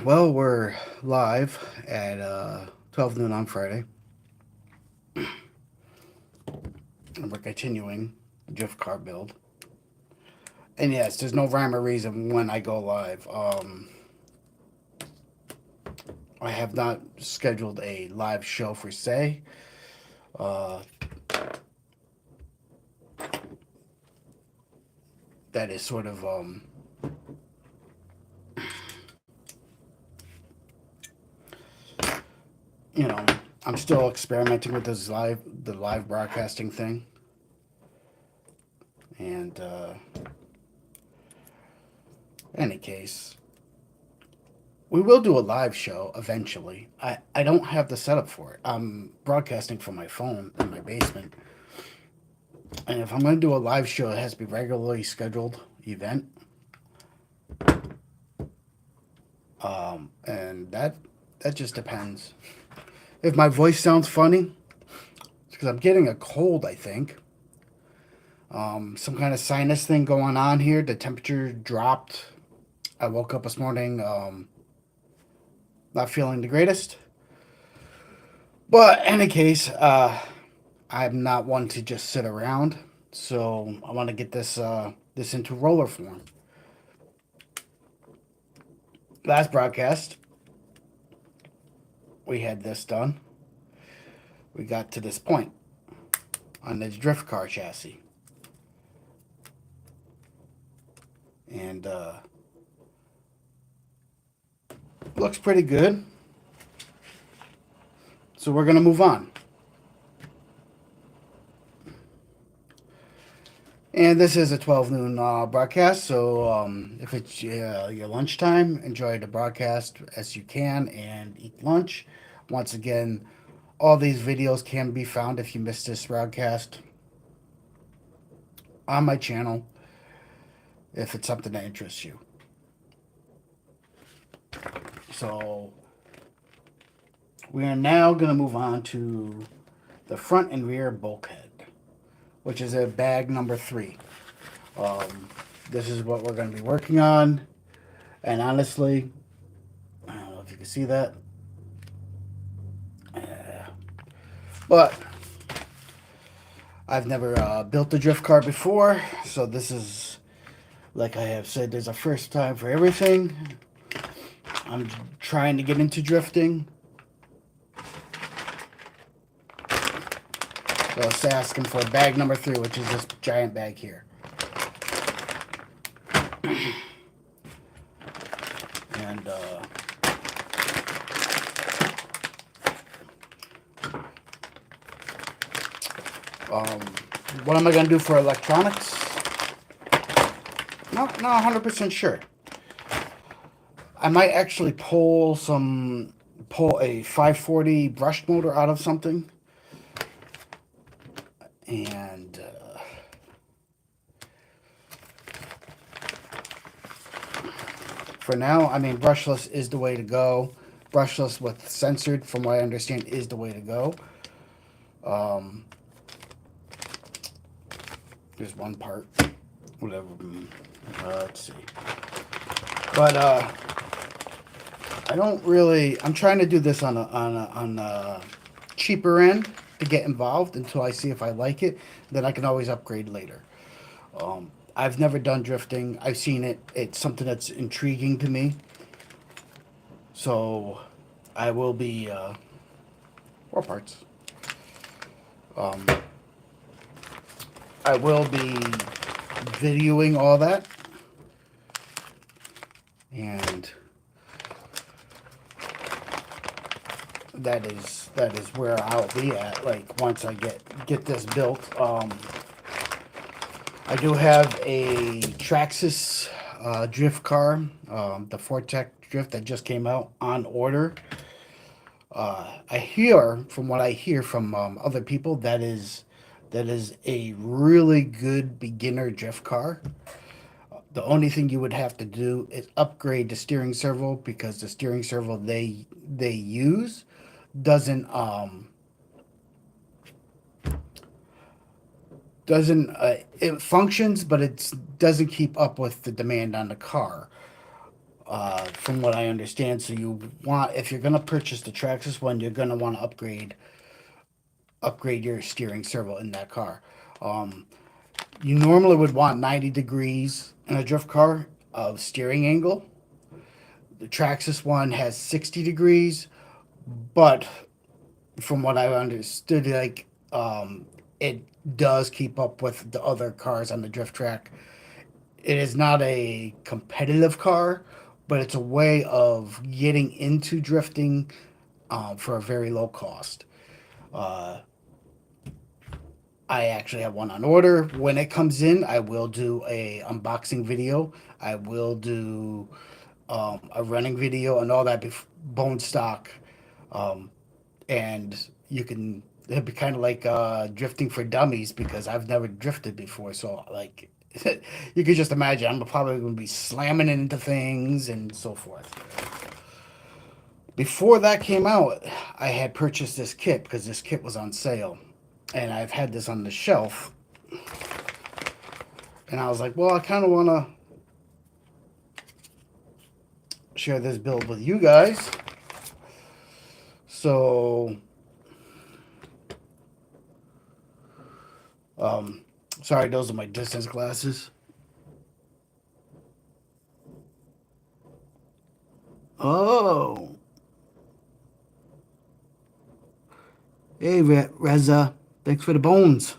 Well, we're live at 12 noon on Friday, and we're continuing the drift car build. And yes, there's no rhyme or reason when I go live. I have not scheduled a live show for say. Uh, that is sort of you know, I'm still experimenting with the live broadcasting thing, and any case, we will do a live show eventually. I don't have the setup for it. I'm broadcasting from my phone in my basement. And if I'm going to do a live show, it has to be regularly scheduled event. And that just depends. If my voice sounds funny, it's because I'm getting a cold, I think. Some kind of sinus thing going on here. The temperature dropped. I woke up this morning not feeling the greatest. But in any case, I'm not one to just sit around. So I want to get this into roller form. Last broadcast, we had this done. We got to this point on this drift car chassis. And looks pretty good. So we're going to move on. And this is a 12 noon broadcast, so if it's your lunchtime, enjoy the broadcast as you can and eat lunch. Once again, all these videos can be found if you missed this broadcast on my channel if it's something that interests you. So we are now going to move on to the front and rear bulkhead, which is a bag number 3. This is what we're going to be working on. And honestly, I don't know if you can see that. But I've never built a drift car before. So this is, like I have said, there's a first time for everything. I'm trying to get into drifting. So it's asking for bag number 3, which is this giant bag here. And what am I going to do for electronics? Not 100% sure. I might actually pull a 540 brushed motor out of something. And for now, I mean, brushless is the way to go. Brushless with censored, from what I understand, is the way to go. There's one part, whatever. Let's see. But I don't really. I'm trying to do this on a cheaper end to get involved until I see if I like it. Then I can always upgrade later. I've never done drifting. I've seen it. It's something that's intriguing to me. So I will be more parts. I will be videoing all that, and that is where I'll be at. Like once I get this built. I do have a Traxxas drift car, the Fortec drift that just came out on order. I hear, from what I hear from other people, that is a really good beginner drift car. The only thing you would have to do is upgrade the steering servo, because the steering servo they use doesn't it functions, but it doesn't keep up with the demand on the car. from what I understand. So you want, if you're gonna purchase the Traxxas one, you're gonna want to upgrade your steering servo in that car. Um, you normally would want 90 degrees in a drift car of steering angle. The Traxxas one has 60 degrees, but from what I understood, it does keep up with the other cars on the drift track. It is not a competitive car, but it's a way of getting into drifting for a very low cost. Uh, I actually have one on order. When it comes in, I will do a unboxing video. I will do a running video and all that bone stock. Um, and you can it'd be kind of like drifting for dummies because I've never drifted before. So like you could just imagine I'm probably going to be slamming into things and so forth. Before that came out, I had purchased this kit because this kit was on sale, and I've had this on the shelf. And I was like, well, I kind of want to share this build with you guys. So, um, sorry, those are my distance glasses. Oh, hey, Reza. Thanks for the bones.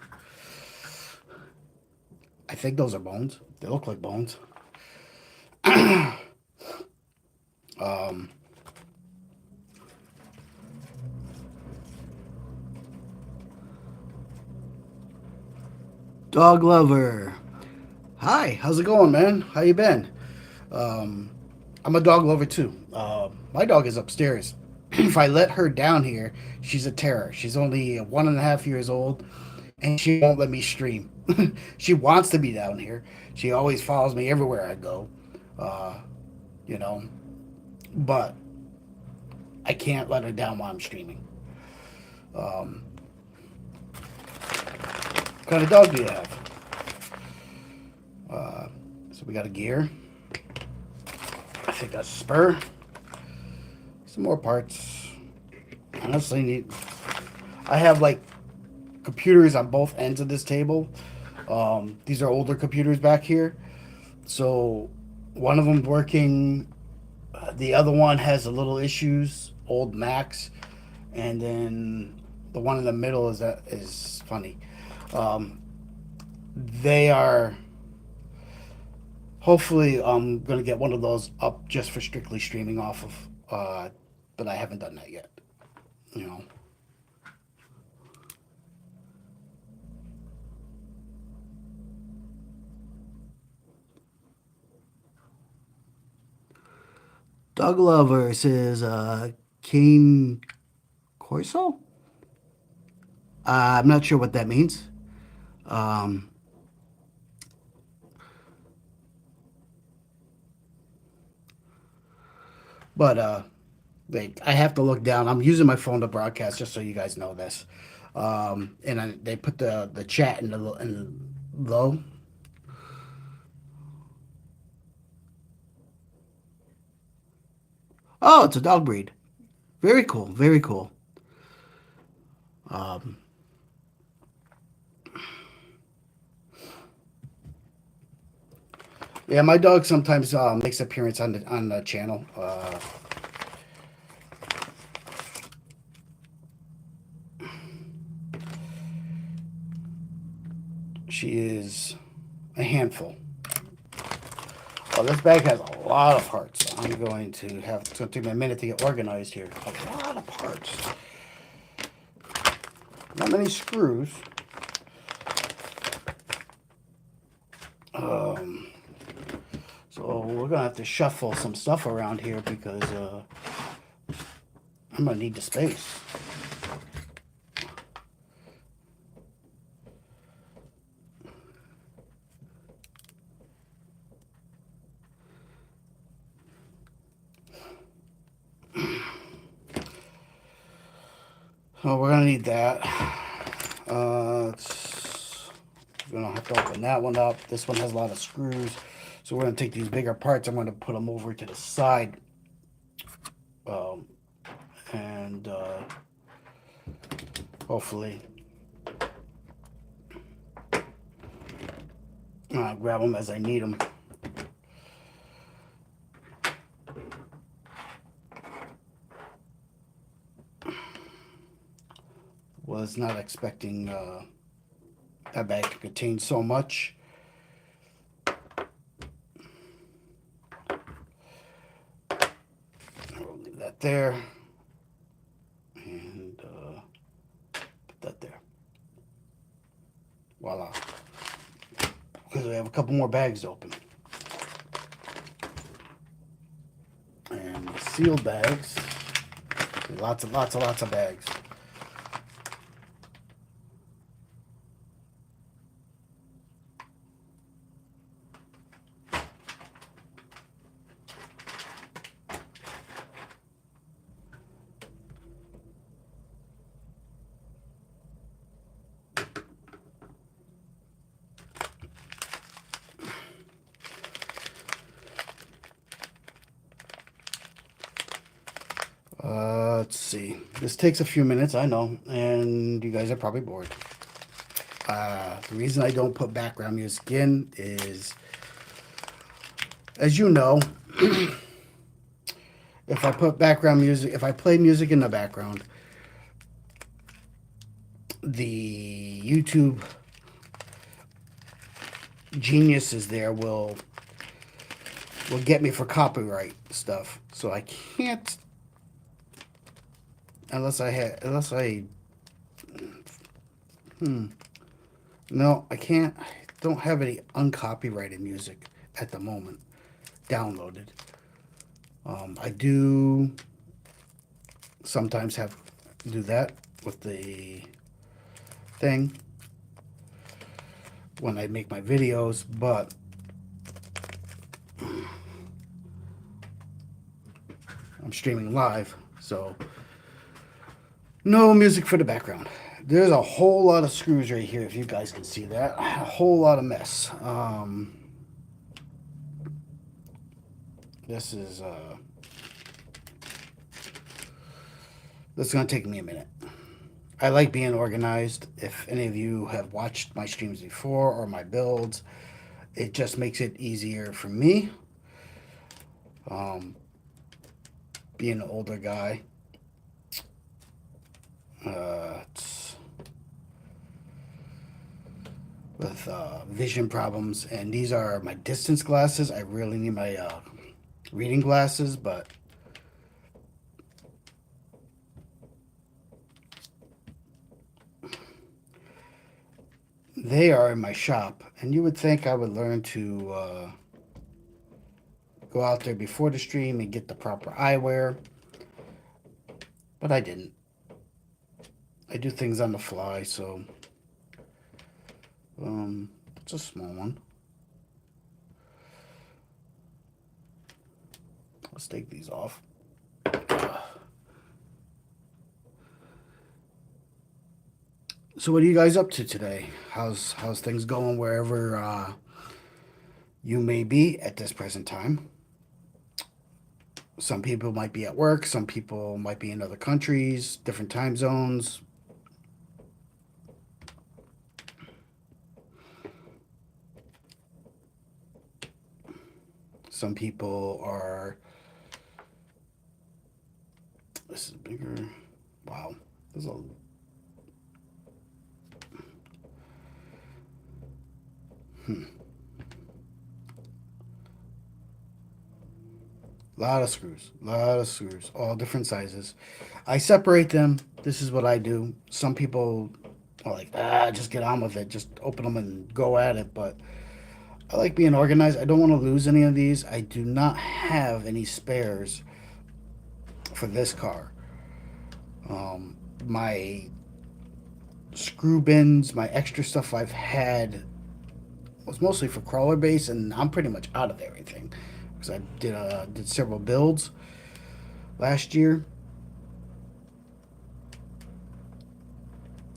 I think those are bones. They look like bones. Um, Dog lover. Hi, how's it going, man? How you been? Um, I'm a dog lover too. My dog is upstairs. If I let her down here, she's a terror. She's only 1.5 years old, and she won't let me stream. She wants to be down here. She always follows me everywhere I go. Uh, you know, but I can't let her down while I'm streaming. Um, what kind of dog do you have? Uh, so we got a gear. I think that's a spur. Some more parts. Honestly, I have like computers on both ends of this table. These are older computers back here. So one of them's working. The other one has a little issues, old Macs, and then the one in the middle is funny. Um, they are hopefully I'm gonna get one of those up just for strictly streaming off of, but I haven't done that yet. You know, Dog Lover says Cane Corso. I'm not sure what that means. Um, but Like I have to look down. I'm using my phone to broadcast, just so you guys know this. They put the chat in low. Oh, it's a dog breed. Very cool. Very cool. Um, yeah, my dog sometimes makes appearance on the channel. She is a handful. Well, this bag has a lot of parts. I'm going to have it's going to take me a minute to get organized here. A lot of parts. Not many screws. Um, so we're gonna have to shuffle some stuff around here because I'm gonna need the space. So we're gonna need that. We're gonna have to open that one up. This one has a lot of screws. So we're going to take these bigger parts. I'm going to put them over to the side. Um, and hopefully grab them as I need them. Was not expecting that bag to contain so much. I'll leave that there. And put that there. Voila. Because we have a couple more bags to open. And the sealed bags. Lots of bags. Let's see. This takes a few minutes, I know, and you guys are probably bored. The reason I don't put background music in is, as you know, if I put background music, if I play music in the background, the YouTube geniuses there will get me for copyright stuff. So I can't unless I no, I can't. I don't have any uncopyrighted music at the moment downloaded. I do sometimes do that with the thing when I make my videos, but I'm streaming live, so no music for the background. There's a whole lot of screws right here, if you guys can see that. A whole lot of mess. This is going to take me a minute. I like being organized. If any of you have watched my streams before or my builds, it just makes it easier for me. Being an older guy, with vision problems, and these are my distance glasses. I really need my reading glasses, but they are in my shop, and you would think I would learn to go out there before the stream and get the proper eyewear, but I didn't. I do things on the fly, so it's a small one. Let's take these off. So what are you guys up to today? How's things going wherever you may be at this present time? Some people might be at work, some people might be in other countries, different time zones. Some people are... This is bigger. Wow. There's a... Lot of screws, all different sizes. I separate them. This is what I do. Some people are like, just get on with it. Just open them and go at it. But I like being organized. I don't want to lose any of these. I do not have any spares for this car. My screw bins, my extra stuff I've had was mostly for crawler base, and I'm pretty much out of everything because I did several builds last year,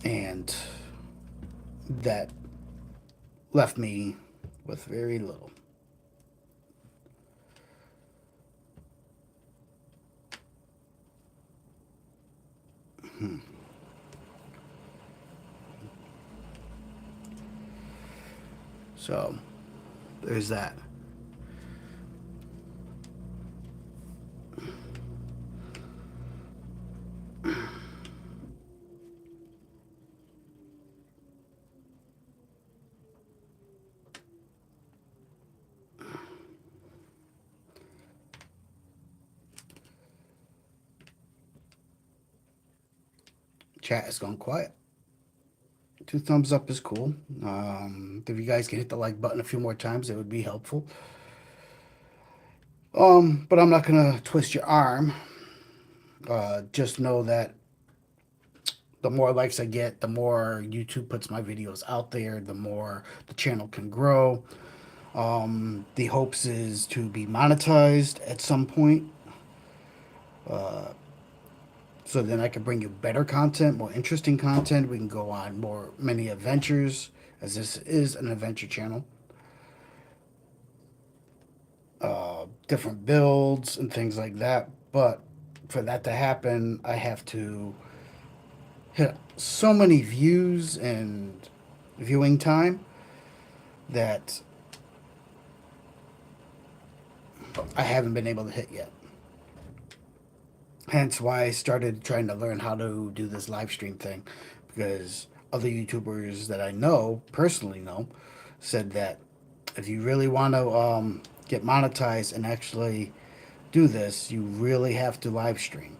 and that left me with very little. So there's that. Chat has gone quiet. Two thumbs up is cool. If you guys can hit the like button a few more times, it would be helpful. But I'm not gonna twist your arm. Just know that the more likes I get, the more YouTube puts my videos out there, the more the channel can grow. The hopes is to be monetized at some point, so then I can bring you better content, more interesting content. We can go on more many adventures, as this is an adventure channel. Different builds and things like that. But for that to happen, I have to hit so many views and viewing time that I haven't been able to hit yet. Hence why I started trying to learn how to do this live stream thing, because other YouTubers that I know, personally know, said that if you really want to get monetized and actually do this, you really have to live stream.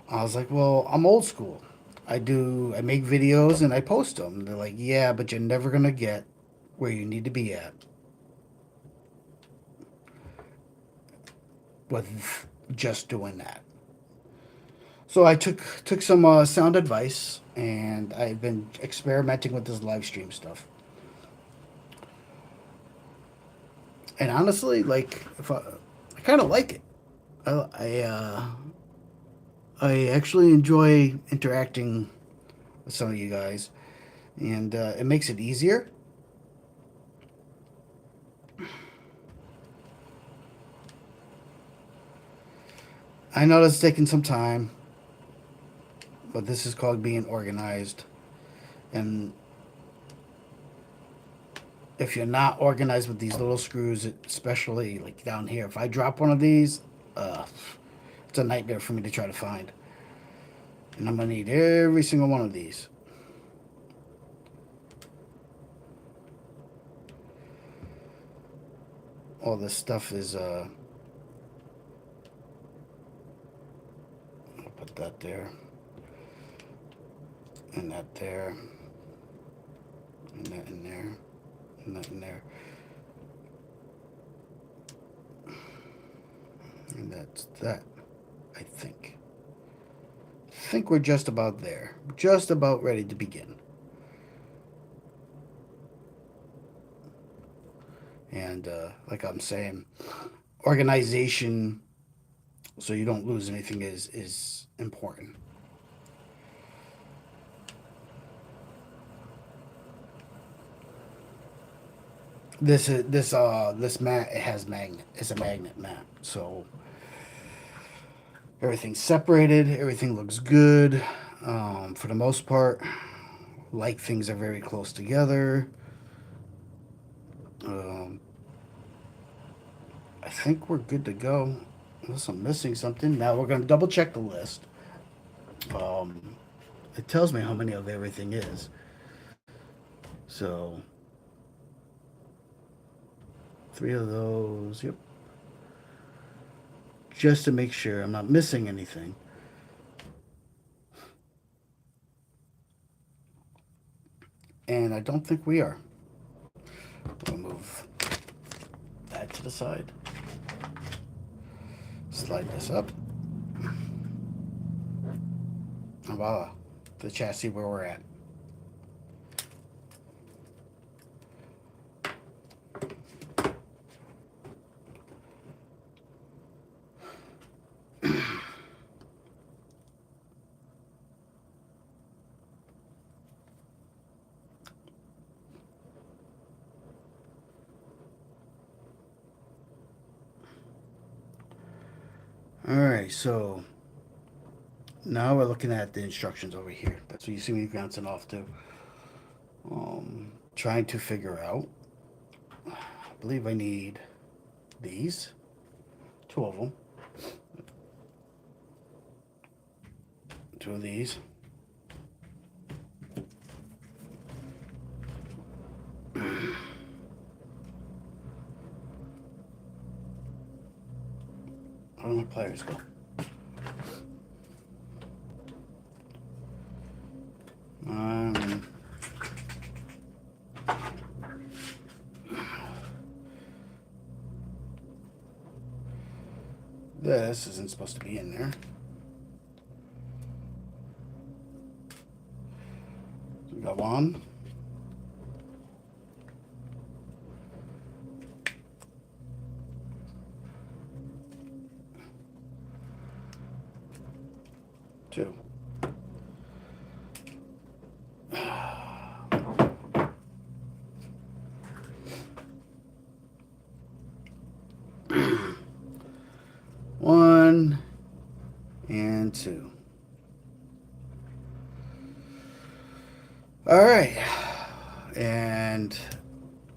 I was like, well, I'm old school. I make videos and I post them. They're like, yeah, but you're never gonna get where you need to be at with just doing that. So I took some sound advice, and I've been experimenting with this live stream stuff. And honestly, like, if I kind of like it. I, I uh, I actually enjoy interacting with some of you guys, and it makes it easier. I know it's taking some time, but this is called being organized. And if you're not organized with these little screws, especially like down here, if I drop one of these, uh, it's a nightmare for me to try to find. And I'm gonna need every single one of these. All this stuff is I'll put that there, and that there, and that in there, and that in there, and that's that. I think. I think we're just about there. Just about ready to begin. And like I'm saying, organization so you don't lose anything is important. This mat, it has magnet. It's a magnet mat, so everything's separated. Everything looks good for the most part. Like things are very close together. Um, I think we're good to go. Unless I'm missing something. Now we're gonna double check the list. Um, it tells me how many of everything is. So three of those. Yep. Just to make sure I'm not missing anything. And I don't think we are. We'll move that to the side. Slide this up. And voila. The chassis where we're at. Alright, so Now we're looking at the instructions over here. That's what you see me bouncing off to. Trying to figure out. I believe I need these, two of them, two of these. Where do my pliers go? Um, this isn't supposed to be in there. So we got one. Two. One and two. All right. And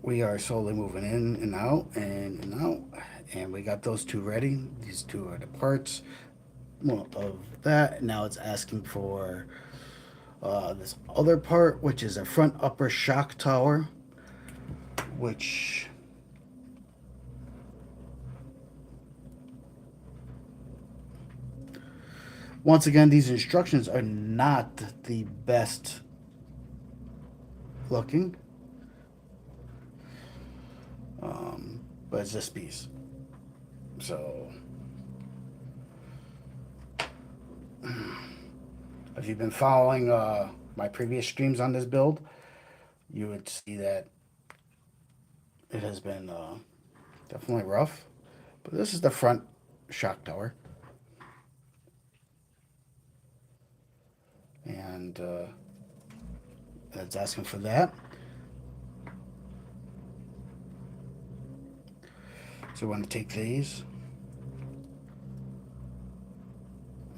we are slowly moving in and out. And we got those two ready. These two are the parts of that. Now it's asking for this other part, which is a front upper shock tower, which once again, these instructions are not the best looking, but it's this piece. So, if you've been following my previous streams on this build, you would see that it has been definitely rough. But this is the front shock tower. And it's asking for that. So we want to take these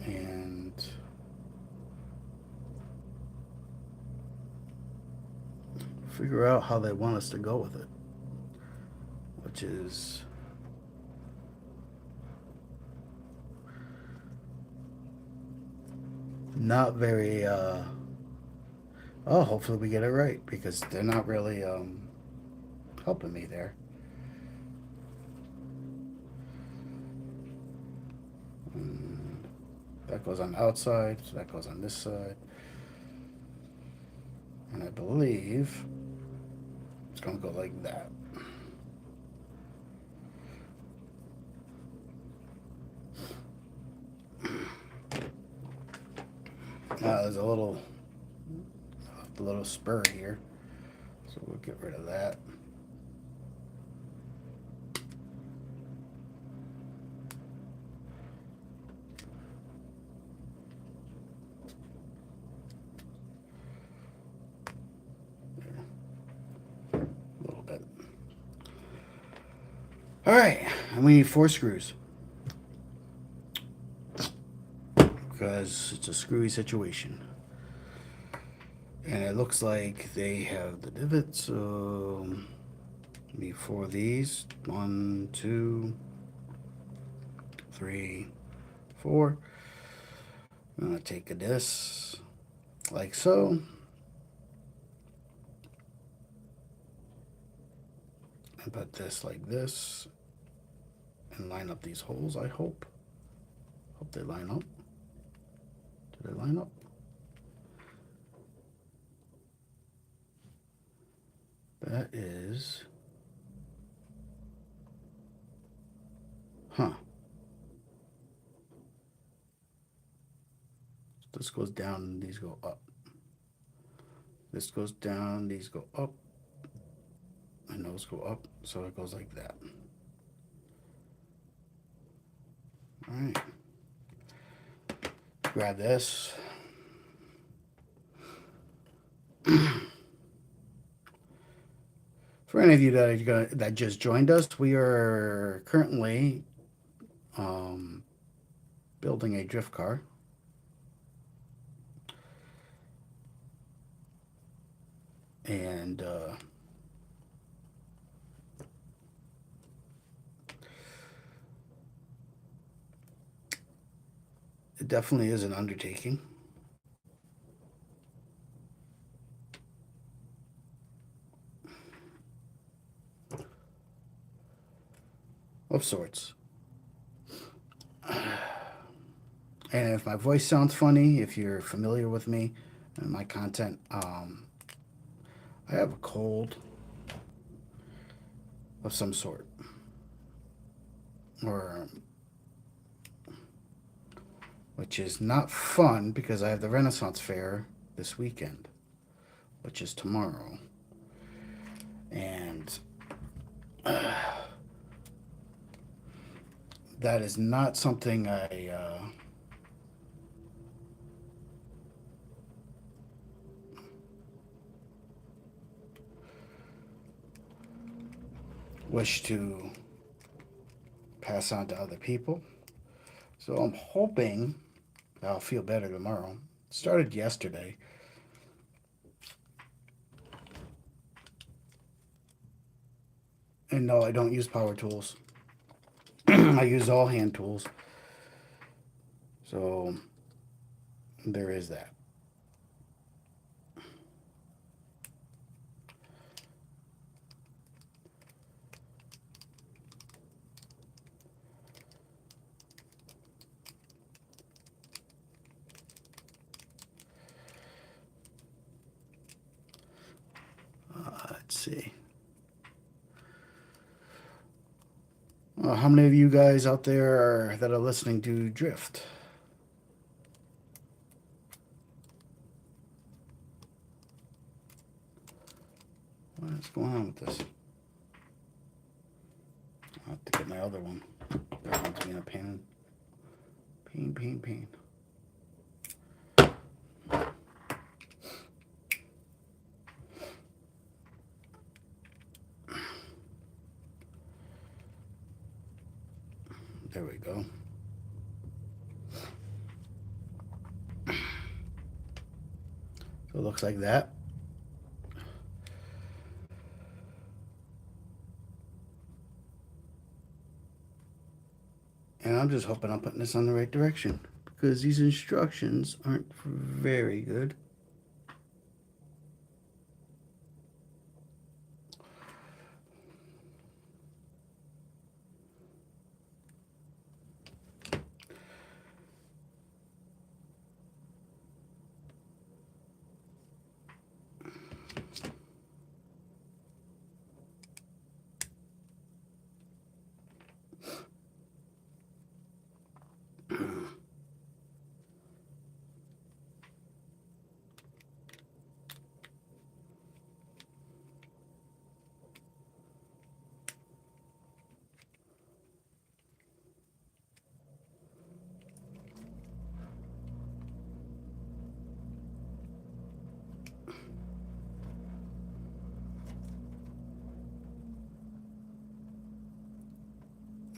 and figure out how they want us to go with it, which is not very oh, hopefully we get it right, because they're not really helping me there. That goes on the outside, so that goes on this side. And I believe it's going to go like that. Now there's a little spur here, so we'll get rid of that. A little bit. All right, and we need 4 screws because it's a screwy situation. And it looks like they have the divots, so need 4 of these. 1, 2, 3, 4. I'm gonna take this like so. And put this like this. And line up these holes, I hope. Hope they line up. Do they line up? That is... Huh. This goes down and these go up. This goes down, these go up. And those go up, so it goes like that. Alright. Grab this. For any of you that just joined us, we are currently building a drift car. and it definitely is an undertaking of sorts. And if my voice sounds funny, if you're familiar with me and my content, I have a cold of some sort, or which is not fun because I have the Renaissance Fair this weekend, which is tomorrow, and that is not something I wish to pass on to other people. So I'm hoping I'll feel better tomorrow. Started yesterday, and no, I don't use power tools. I use all hand tools. So there is that. Let's see. How many of you guys out there that are listening do drift? What's going on with this? I'll have to get my other one. That one's being a pain. Pain, pain, pain. There we go. So it looks like that. And I'm just hoping I'm putting this on the right direction because these instructions aren't very good.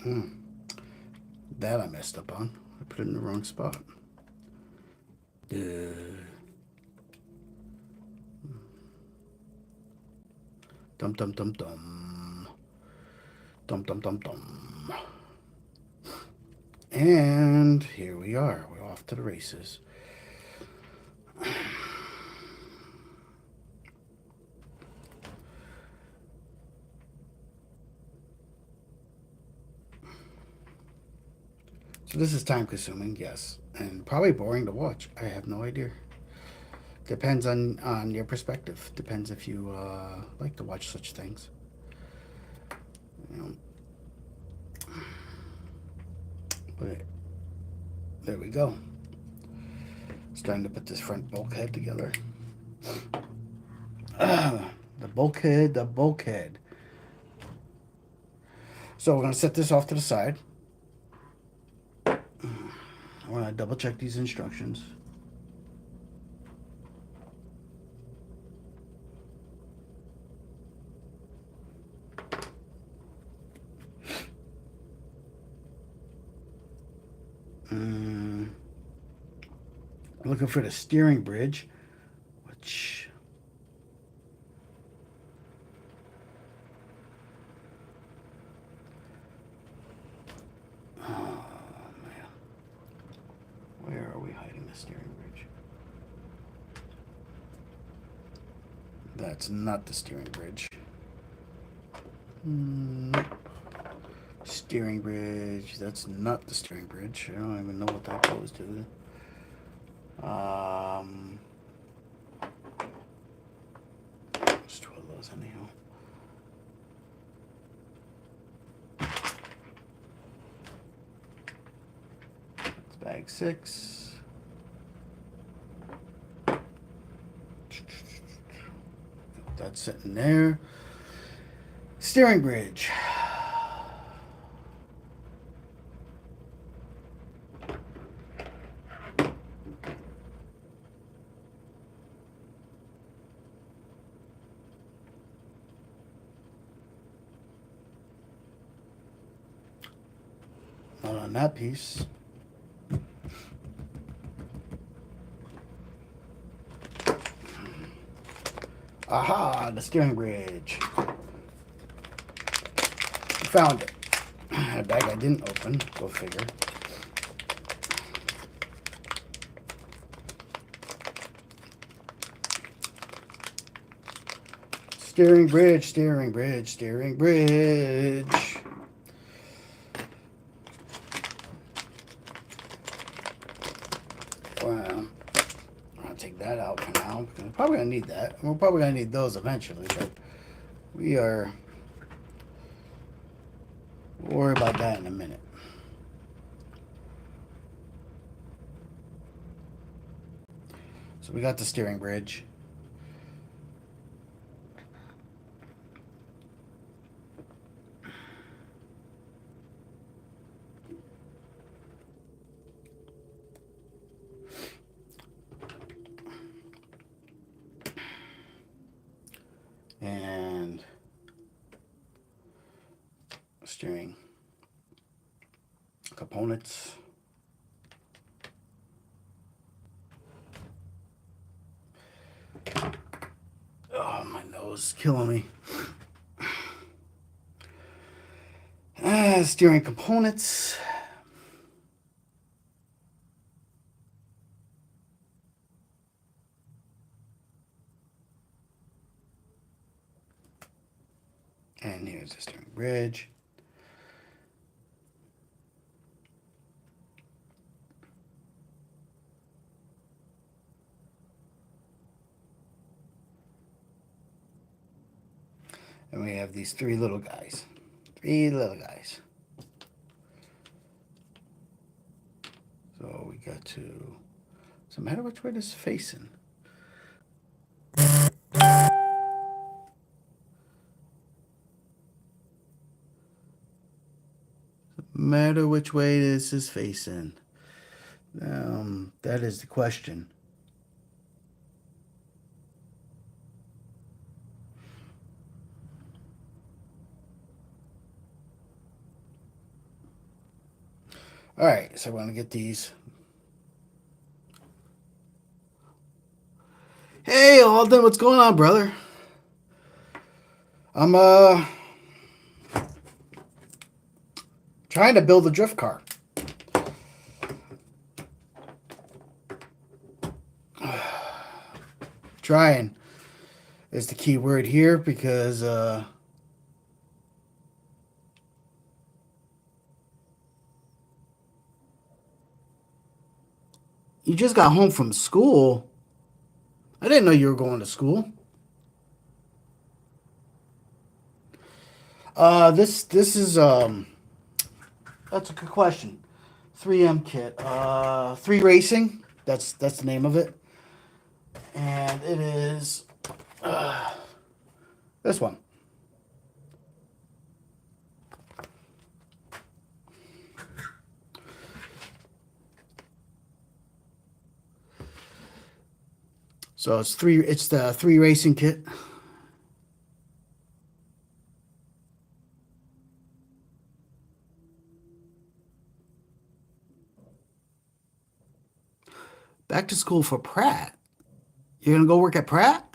Hmm. That I messed up on. I put it in the wrong spot. Dum dum dum dum. Dum dum dum dum. And here we are. We're off to the races. So this is time consuming, yes, and probably boring to watch. I have no idea. Depends on your perspective. Depends if you like to watch such things. You know, but there we go. Starting to put this front bulkhead together. The bulkhead, the bulkhead. So we're gonna set this off to the side. We're gonna double check these instructions. Um, Looking for the steering bridge, which the steering bridge. That's not the steering bridge. Nope. Steering bridge. That's not the steering bridge. I don't even know what that goes to. There's two of those anyhow. It's bag 6. That's sitting there. Steering bridge. Not on that piece. Aha, the steering bridge. Found it. A bag I didn't open. Go figure. Steering bridge, steering bridge, steering bridge. Well, I'll take that out for now. We're probably going to need that. We're probably going to need those eventually, but we'll worry about that in a minute. So we got the steering bridge. And steering components. Oh, my nose is killing me. Steering components. And here's the steering bridge. And we have these 3 little guys. 3 little guys. So we got to... Does it matter which way this is facing? Matter which way this is facing. That is the question. All right, so we're gonna get these. Hey, Alden, what's going on, brother? I'm trying to build a drift car. Trying is the key word here because you just got home from school. I didn't know you were going to school. This is that's a good question. 3M kit. 3 Racing. That's the name of it. And it is this one. So it's the 3 Racing kit. Back to school for Pratt. You're gonna go work at Pratt?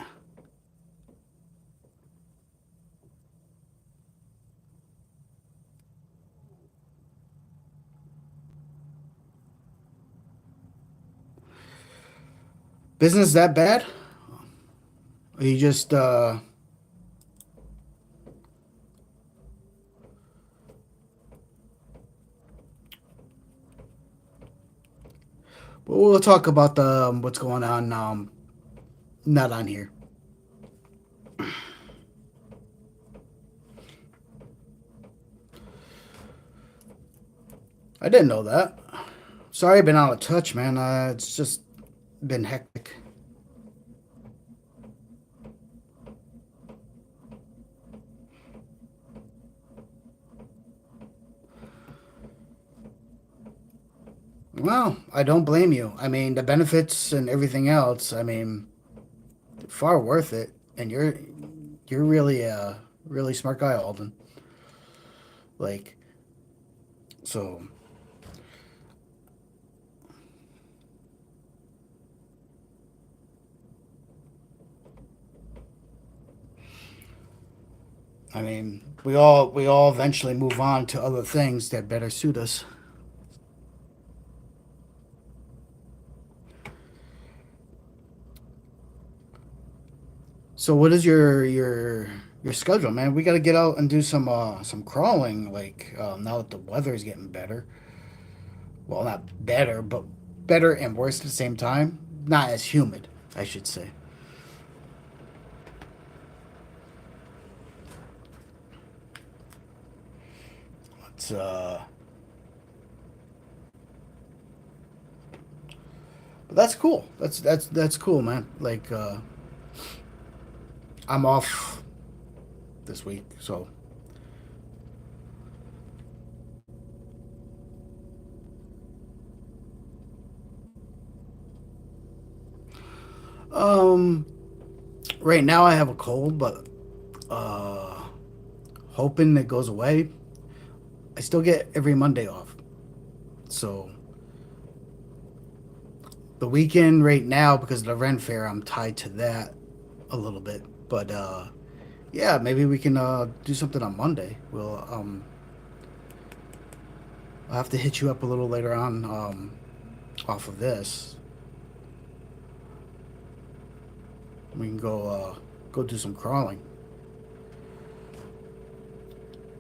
Business that bad? Or you just we'll talk about the what's going on not on here. I didn't know that. Sorry, I've been out of touch, man. It's just been hectic. Well, I don't blame you. I mean, the benefits and everything else. I mean, far worth it. And you're really a really smart guy, Alden. Like so. I mean, we all eventually move on to other things that better suit us. So, what is your schedule, man? We got to get out and do some crawling. Like now that the weather is getting better. Well, not better, but better and worse at the same time. Not as humid, I should say. It's but that's cool. That's cool, man. Like I'm off this week, so um, right now I have a cold, but uh, hoping it goes away. I still get every Monday off, so the weekend right now because of the Ren Fair, I'm tied to that a little bit. But yeah, maybe we can do something on Monday. I'll have to hit you up a little later on off of this. We can go do some crawling.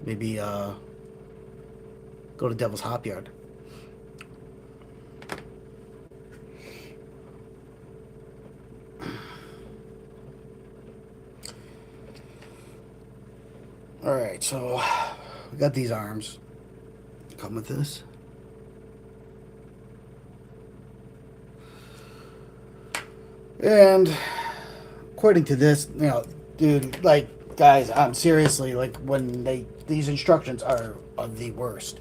Maybe go to Devil's Hop Yard. All right, so we got these arms. Come with this. And according to this, dude, like, guys, I'm seriously like when these instructions are the worst.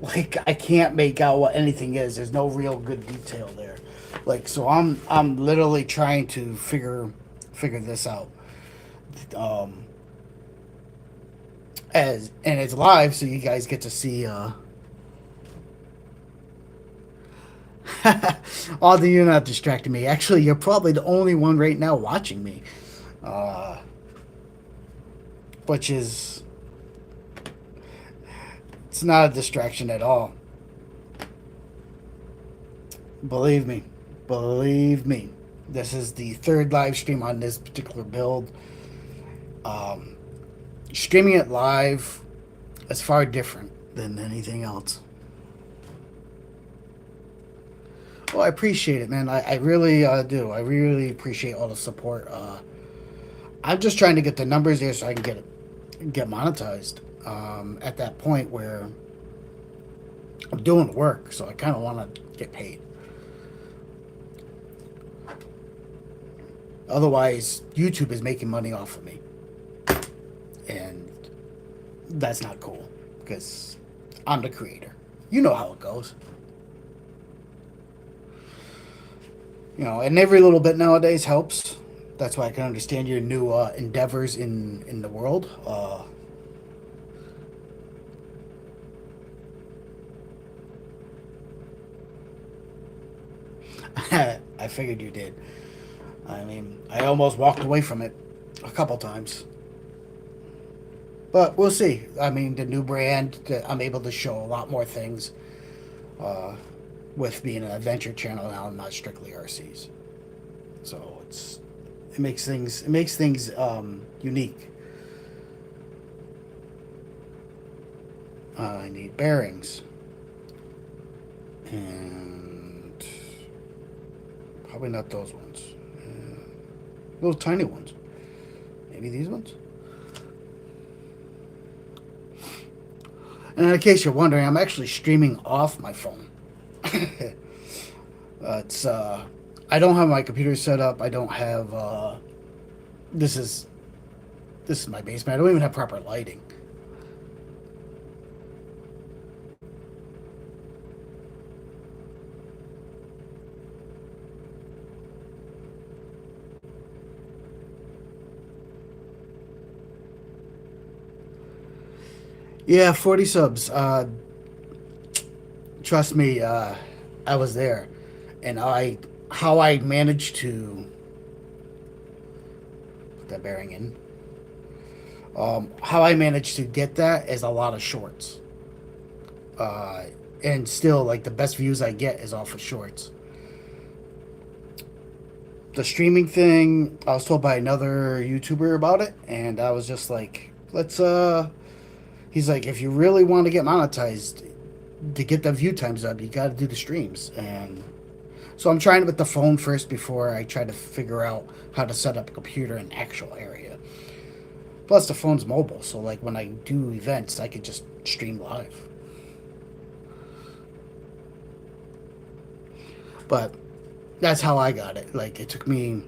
Like, I can't make out what anything is. There's no real good detail there. Like, so I'm literally trying to figure this out. Um, as and it's live, so you guys get to see. Although you're not distracting me. Actually, you're probably the only one right now watching me, uh, which is it's not a distraction at all. Believe me, believe me. This is the third live stream on this particular build. Um, Streaming it live is far different than anything else. Well, I appreciate it, man. I really do. I really appreciate all the support. I'm just trying to get the numbers there so I can get monetized. At that point where I'm doing work, so I kind of want to get paid. Otherwise, YouTube is making money off of me, and that's not cool because I'm the creator. You know how it goes. And every little bit nowadays helps. That's why I can understand your new endeavors in the world. I figured you did. I mean, I almost walked away from it a couple times. But we'll see. I mean, the new brand, I'm able to show a lot more things. Uh, with being an adventure channel now, not strictly RCs. So it makes things unique. I need bearings and probably not those ones. Those tiny ones. Maybe these ones. And in case you're wondering, I'm actually streaming off my phone. It's I don't have my computer set up. I don't have this is this is my basement. I don't even have proper lighting. Yeah, 40 subs. Trust me, I was there, and I how I managed to put that bearing in. How I managed to get that is a lot of shorts, uh, and still like the best views I get is off of shorts. The streaming thing, I was told by another YouTuber about it, and I was just like, let's he's like, if you really want to get monetized, to get the view times up, you got to do the streams. And so I'm trying it with the phone first before I try to figure out how to set up a computer in actual area. Plus, the phone's mobile, so like when I do events, I could just stream live. But that's how I got it. Like it took me,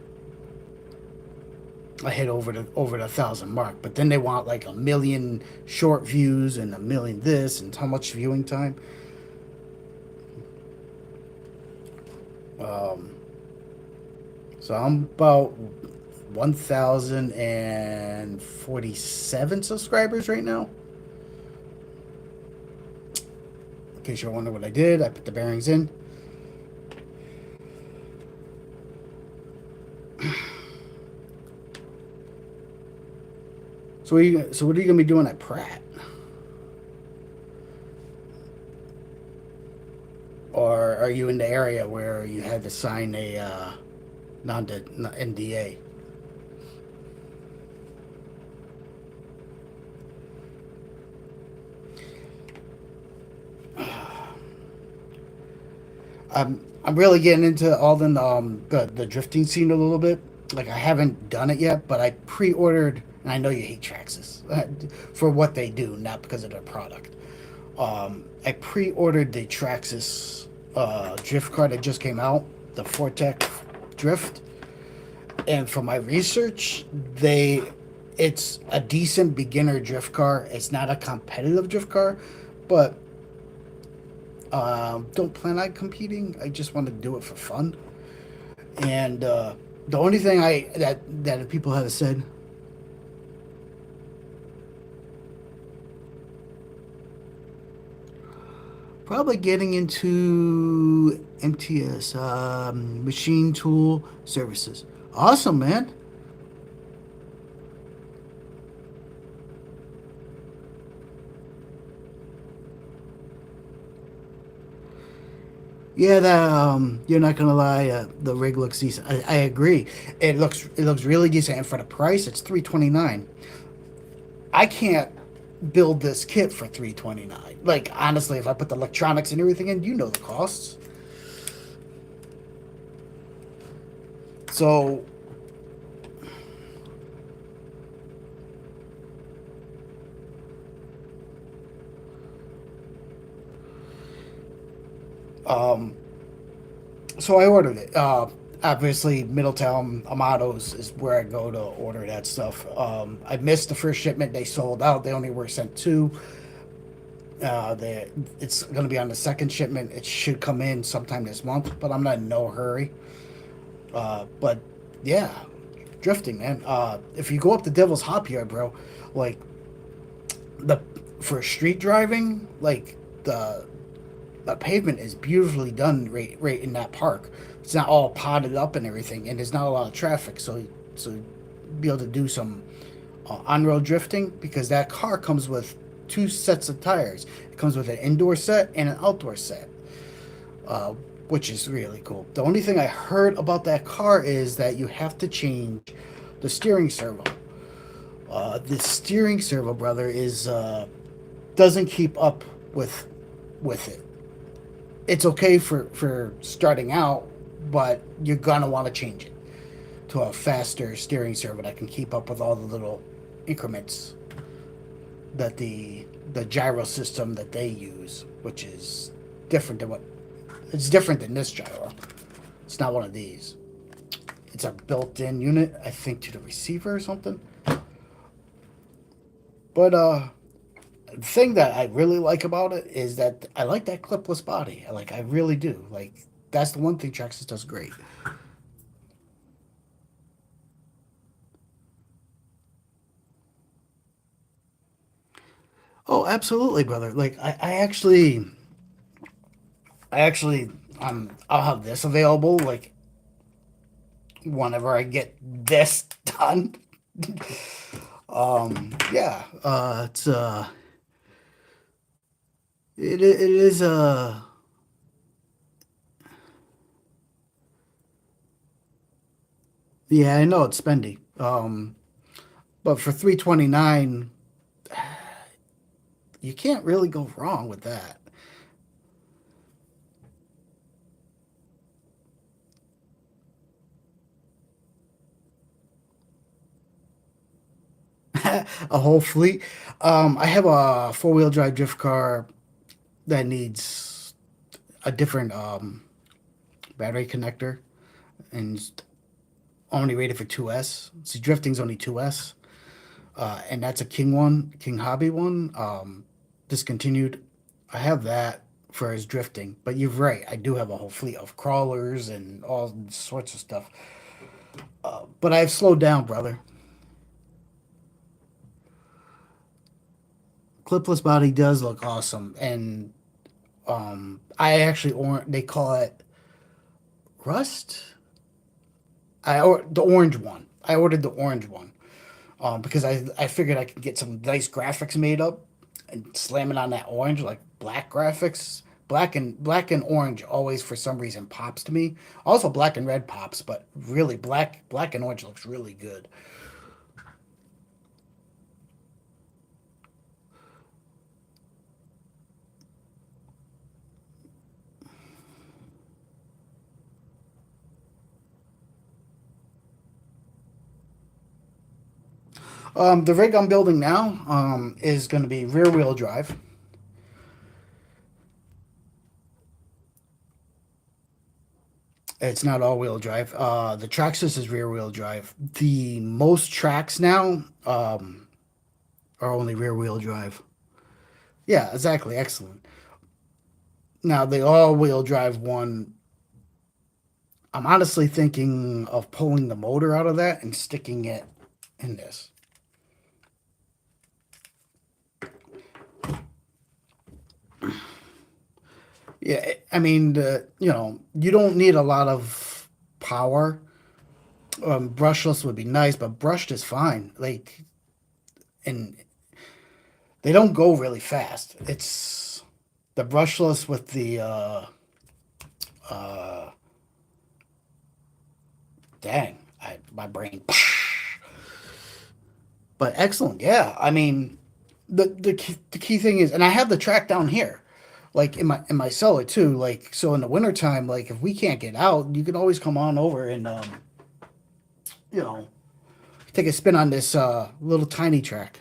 I hit over the 1,000 mark, but then they want like a million short views and a million this and how much viewing time. Um, so I'm about 1,047 subscribers right now. In case you're wondering what I did, I put the bearings in. So what are you gonna be doing at Pratt? Or are you in the area where you had to sign a non NDA? I'm really getting into all the drifting scene a little bit. Like I haven't done it yet, but I pre-ordered, and I know you hate Traxxas for what they do, not because of their product. I pre-ordered the Traxxas drift car that just came out, the Fortec Drift, and from my research, it's a decent beginner drift car. It's not a competitive drift car, but don't plan on competing. I just want to do it for fun. And the only thing that people have said, probably getting into MTS, machine tool services. Awesome, man. Yeah, that you're not gonna lie, the rig looks decent. I agree. It looks really decent, and for the price, it's 329. I can't build this kit for 329. Like honestly, if I put the electronics and everything in, you know the costs. So um, so I ordered it. Obviously, Middletown Amados is where I go to order that stuff. I missed the first shipment; they sold out. They only were sent two. It's going to be on the second shipment. It should come in sometime this month, but I'm not in no hurry. But yeah, drifting, man. If you go up the Devil's Hop here, bro, like the for street driving, like the pavement is beautifully done right in that park. It's not all potted up and everything, and there's not a lot of traffic, so be able to do some on-road drifting because that car comes with two sets of tires. It comes with an indoor set and an outdoor set. uh, which is really cool. The only thing I heard about that car is that you have to change the steering servo. The steering servo, brother, is doesn't keep up with it. It's okay for starting out, but you're gonna want to change it to a faster steering servo that can keep up with all the little increments that the gyro system that they use, which is different than what it's different than this gyro. It's not one of these. It's a built-in unit, I think, to the receiver or something. But the thing that I really like about it is that I like that clipless body. I really do. Like that's the one thing Traxxas does great. Oh, absolutely, brother. I actually, I'll have this available. Like whenever I get this done. Yeah. It is yeah, I know it's spendy. But for 329, you can't really go wrong with that. A whole fleet. I have a four-wheel drive drift car that needs a different battery connector and it's only rated for 2S. See, drifting's only 2S, and that's a King one, King Hobby one. Discontinued. I have that for his drifting, but you're right. I do have a whole fleet of crawlers and all sorts of stuff. But I've slowed down, brother. Clipless body does look awesome, and I actually they call it rust. The orange one. I ordered the orange one because I figured I could get some nice graphics made up and slam it on that orange like black graphics. Black and orange always for some reason pops to me. Also black and red pops, but really black and orange looks really good. The rig I'm building now is going to be rear wheel drive. It's not all wheel drive. The Traxxas is rear wheel drive. The most tracks now are only rear wheel drive. Yeah, exactly. Excellent. Now the all wheel drive one, I'm honestly thinking of pulling the motor out of that and sticking it in this. Yeah, I mean, you don't need a lot of power. Brushless would be nice, but brushed is fine. And they don't go really fast. It's the brushless with the uh, dang, my brain. But excellent, yeah. I mean, the key thing is, and I have the track down here, like in my cellar too. Like so, in the wintertime, like if we can't get out, you can always come on over and you know take a spin on this little tiny track.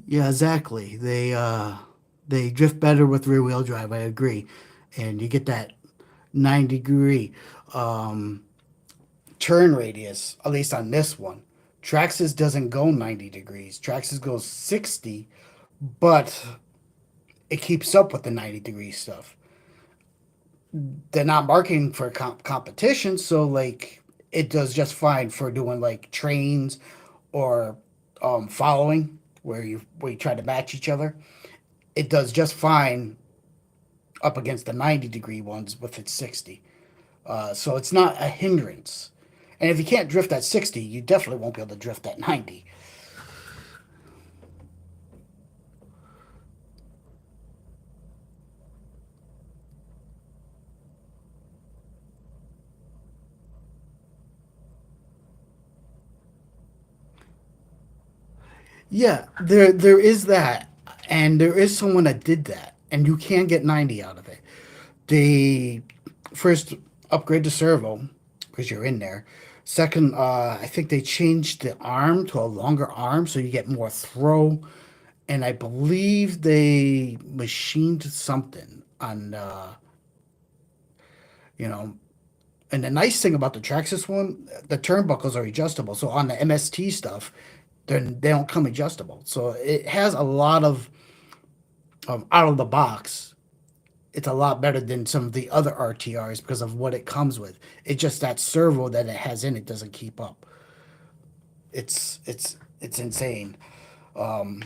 Yeah, exactly. They drift better with rear wheel drive. I agree, and you get that 9-degree um, turn radius. At least on this one, Traxxas doesn't go 90 degrees. Traxxas goes 60, but it keeps up with the 90-degree stuff. They're not marketing for competition, so like it does just fine for doing like trains or following. where you try to match each other. It does just fine up against the 90-degree ones with its 60. So it's not a hindrance. And if you can't drift at 60, you definitely won't be able to drift at 90. Yeah, there is that, and there is someone that did that, and you can get 90 out of it. They first upgrade the servo because you're in there. Second, I think they changed the arm to a longer arm so you get more throw, and I believe they machined something on you know. And the nice thing about the Traxxas one, the turnbuckles are adjustable. So on the MST stuff, they don't come adjustable. So it has a lot of out of the box. It's a lot better than some of the other RTRs because of what it comes with. It's just that servo that it has in it doesn't keep up. It's insane. Um,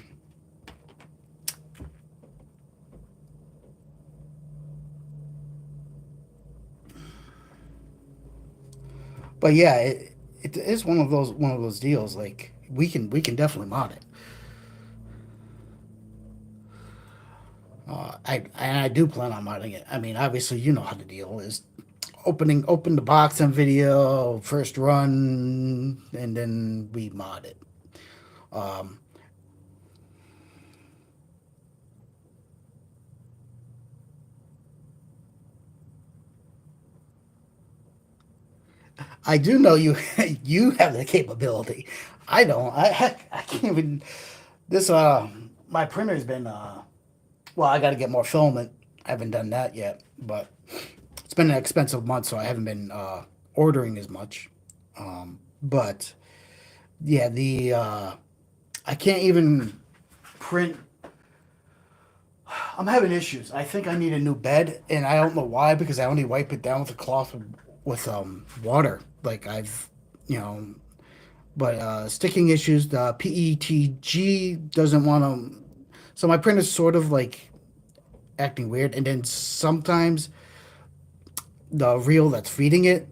but yeah, it is one of those deals. Like we can definitely mod it. I do plan on modding it. I mean, obviously, you know how the deal is. Open the box on video, first run, and then we mod it. Um, I do know you you have the capability. I don't. I can't even. This my printer's been well. I got to get more filament. I haven't done that yet, but it's been an expensive month, so I haven't been ordering as much. But yeah, the I can't even print. I'm having issues. I think I need a new bed, and I don't know why because I only wipe it down with a cloth with water. Like I've, you know, but sticking issues. The PETG doesn't want to. So my printer's sort of like acting weird, and then sometimes the reel that's feeding it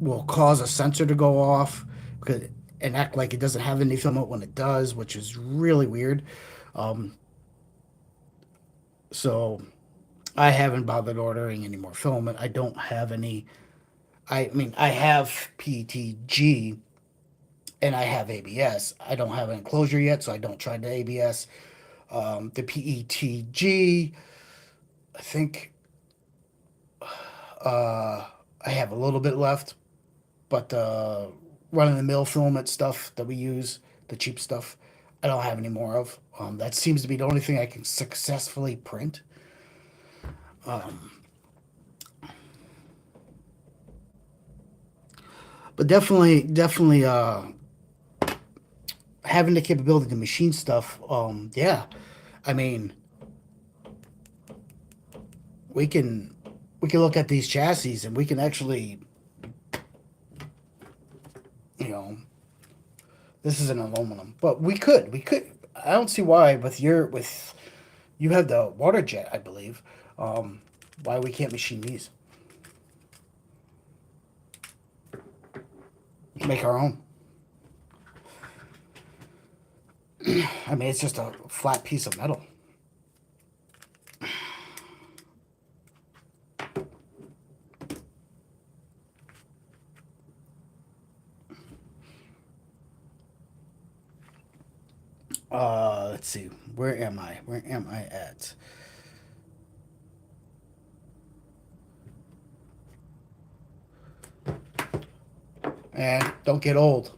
will cause a sensor to go off because and act like it doesn't have any filament when it does, which is really weird. Um, so I haven't bothered ordering any more filament. I don't have any. I mean, I have PTG and I have ABS. I don't have an enclosure yet, so I don't try the ABS. The PETG, I think I have a little bit left, but run of the mill filament stuff that we use, the cheap stuff, I don't have any more of. That seems to be the only thing I can successfully print. Um, but definitely, having the capability to machine stuff. Yeah, I mean, we can we can look at these chassis and we can actually, you know, this is an aluminum, but we could. I don't see why with you have the water jet, I believe. Um, why we can't machine these? Make our own. I mean, it's just a flat piece of metal. Let's see. Where am I? Where am I at? And don't get old.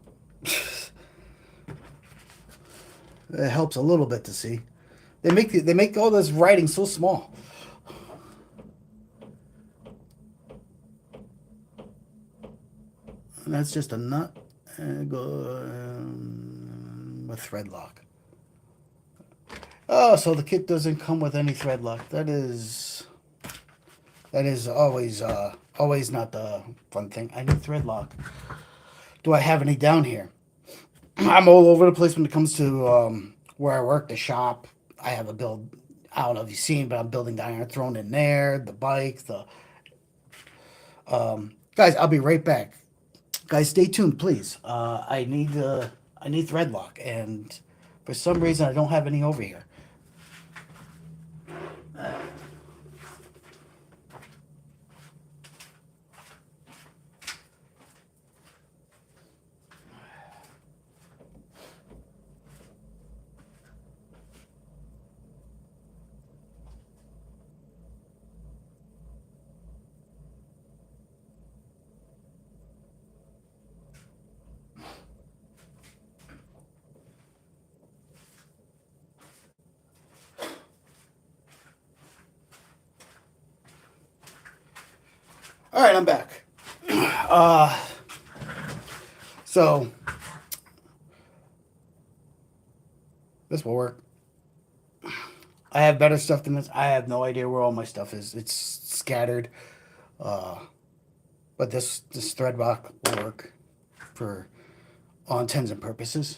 It helps a little bit to see. They make all this writing so small. And that's just a nut and go with thread lock. Oh, so the kit doesn't come with any thread lock. That is always not the fun thing. I need thread lock. Do I have any down here? I'm all over the place when it comes to where I work, the shop. I have a build. I don't know if you've seen, but I'm building the Iron Throne in there. The bike. The guys. I'll be right back. Guys, stay tuned, please. I need thread lock, and for some reason I don't have any over here. All right, I'm back. Uh, so this will work. I have better stuff than this. I have no idea where all my stuff is. It's scattered. Uh, but this thread lock will work for all intents and purposes.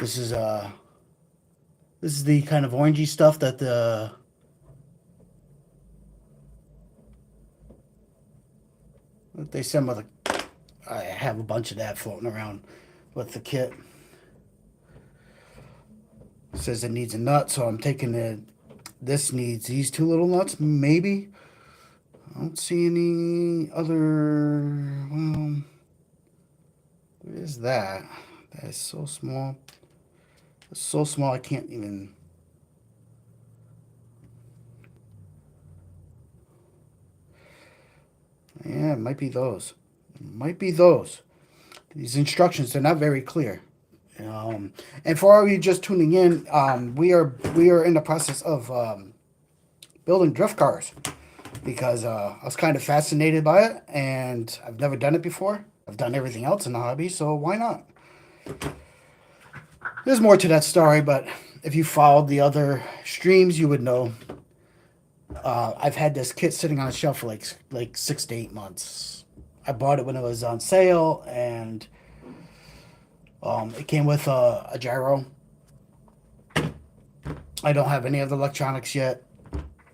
This is uh this is the kind of orangey stuff that they send with a. I have a bunch of that floating around with the kit. It says it needs a nut, so I'm taking it. This needs these two little nuts, maybe. I don't see any other. Well, what is that? That is so small. It's so small I can't even. Yeah, it might be those. It might be those. These instructions, they're not very clear. And for all of you just tuning in, we are in the process of building drift cars because I was kind of fascinated by it, and I've never done it before. I've done everything else in the hobby, so why not? There's more to that story, but if you followed the other streams, you would know. I've had this kit sitting on a shelf for like 6 to 8 months. I bought it when it was on sale, and it came with a gyro. I don't have any of the electronics yet.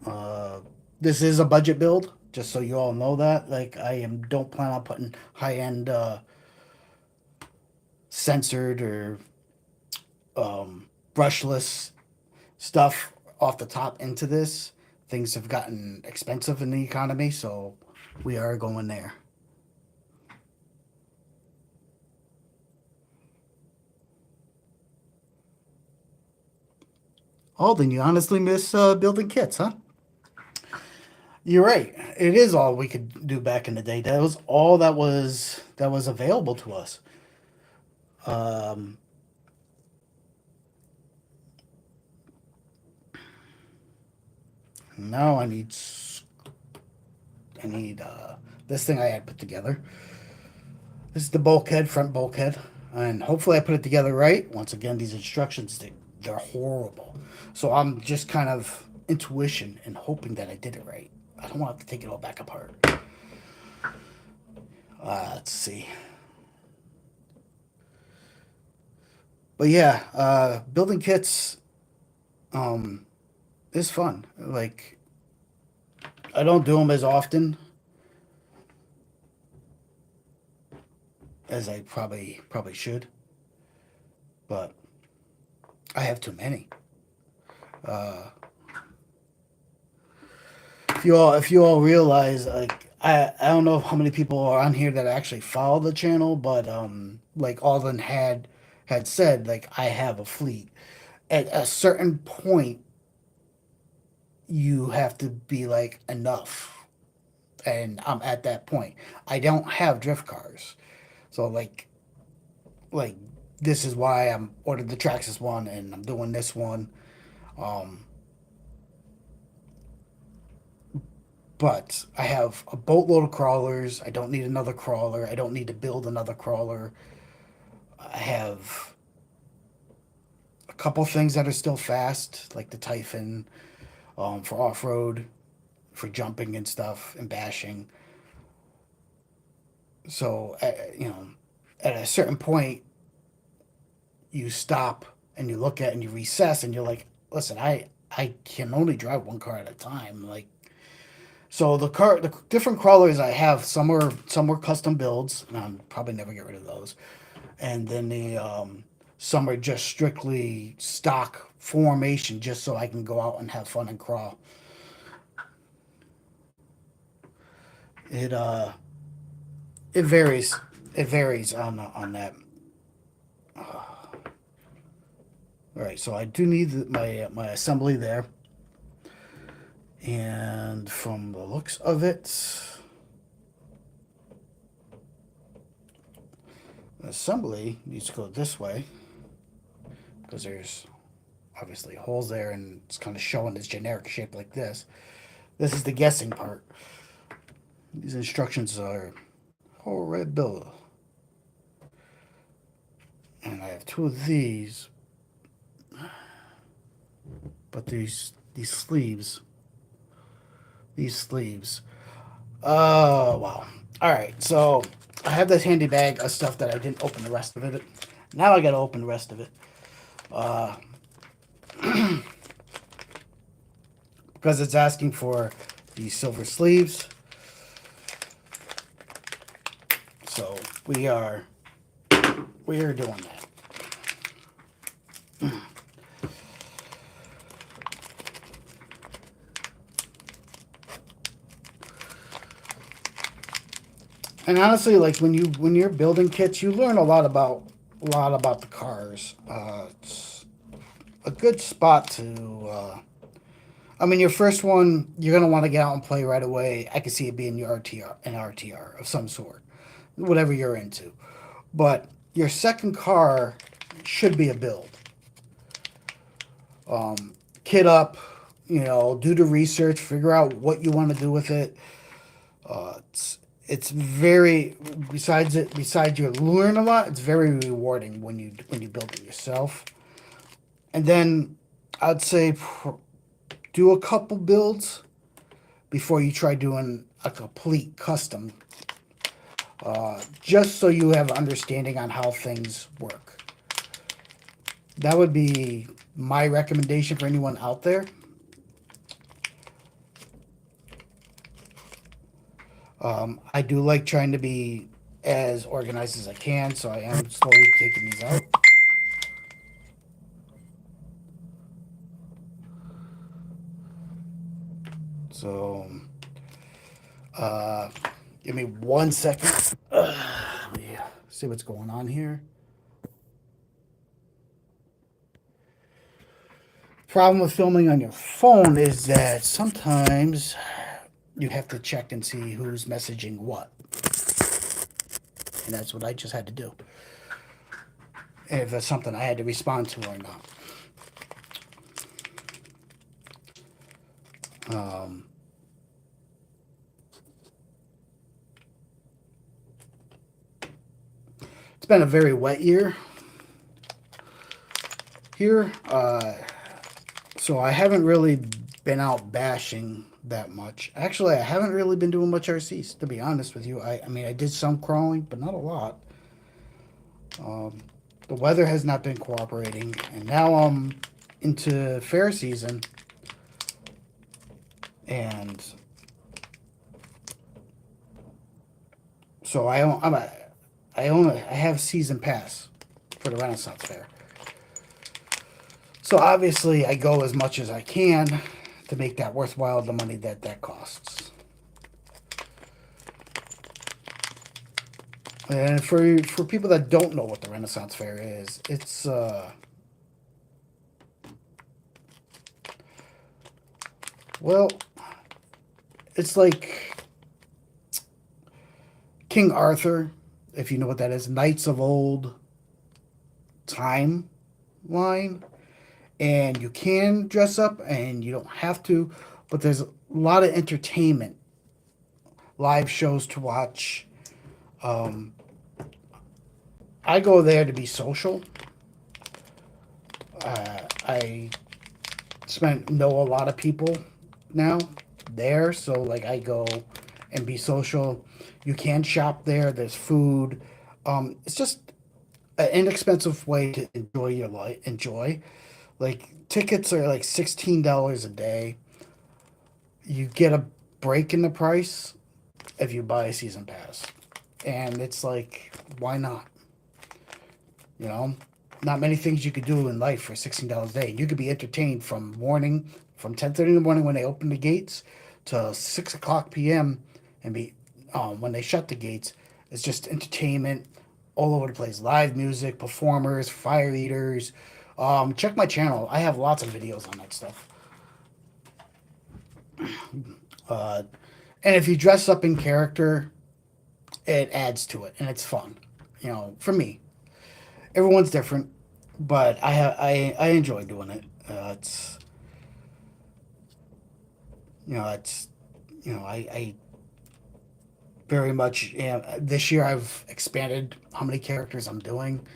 Uh, this is a budget build, just so you all know that. Like I am, don't plan on putting high end censored or brushless stuff off the top into this. Things have gotten expensive in the economy, so we are going there. Oh, then you honestly miss building kits, huh? You're right. It is all we could do back in the day. That was all that was available to us. Um, Now I need this thing I had put together. This is the bulkhead, front bulkhead, and hopefully I put it together right. Once again, these instructions they're horrible, so I'm just kind of intuition and hoping that I did it right. I don't want to have to take it all back apart. Let's see, but yeah, building kits um, is fun. Like I don't do them as often as I probably should, but I have too many. Uh, if you all realize, like I don't know how many people are on here that actually follow the channel, but like Alden had said, like I have a fleet. At a certain point, you have to be like enough, and I'm at that point. I don't have drift cars, so like this is why I'm ordered the Traxxas one, and I'm doing this one. Um, but I have a boatload of crawlers. I don't need another crawler. I don't need to build another crawler. I have a couple things that are still fast, like the Typhon. for off road, for jumping and stuff and bashing. So at a certain point, you stop and you look at and you recess and you're like, listen, I can only drive one car at a time. Like, so the different crawlers I have, some were custom builds, and I'm probably never get rid of those. And then some are just strictly stock formation, just so I can go out and have fun and crawl. It uh it varies. It varies on that. All right, so I do need my assembly there, and from the looks of it, the assembly needs to go this way because there's obviously holes there, and it's kind of showing this generic shape like this. This is the guessing part. These instructions are whole red bill, and I have two of these, but these sleeves. Oh wow! All right, so I have this handy bag of stuff that I didn't open the rest of it. Now I got to open the rest of it. Uh, because it's asking for these silver sleeves. So we are doing that. And honestly, like when you're building kits, you learn a lot about the cars. It's a good spot to. I mean, your first one, you're gonna want to get out and play right away. I can see it being your RTR of some sort, whatever you're into. But your second car should be a build. Kit up, do the research, figure out what you want to do with it. It's very besides you learn a lot. It's very rewarding when you build it yourself. And then I'd say do a couple builds before you try doing a complete custom, just so you have understanding on how things work. That would be my recommendation for anyone out there. I do like trying to be as organized as I can, so I am slowly taking these out. So, uh, give me 1 second. Let me see what's going on here. Problem with filming on your phone is that sometimes you have to check and see who's messaging what. And that's what I just had to do. If it's something I had to respond to or not. Um, it's been a very wet year here. So I haven't really been out bashing that much. Actually, I haven't really been doing much RCs, to be honest with you. I mean, I did some crawling, but not a lot. The weather has not been cooperating, and now I'm into fair season, and so I have season pass for the Renaissance Fair. So obviously, I go as much as I can to make that worthwhile, the money that costs. And for people that don't know what the Renaissance Fair is, well, it's like King Arthur, if you know what that is, Knights of Old timeline, and you can dress up and you don't have to, but there's a lot of entertainment, live shows to watch. I go there to be social. I spent know a lot of people now there, so like I go and be social. You can shop there. There's food. It's just an inexpensive way to enjoy your life. Enjoy. Like tickets are like $16 a day. You get a break in the price if you buy a season pass, and it's like, why not? You know, not many things you could do in life for $16 a day. You could be entertained from 10:30 in the morning when they open the gates to 6 o'clock p.m. and be when they shut the gates. It's just entertainment all over the place. Live music, performers, fire eaters. Check my channel. I have lots of videos on that stuff. Uh, and if you dress up in character, it adds to it, and it's fun. You know, for me, everyone's different, but I enjoy doing it. It's you know it's I very much am. This year I've expanded how many characters I'm doing.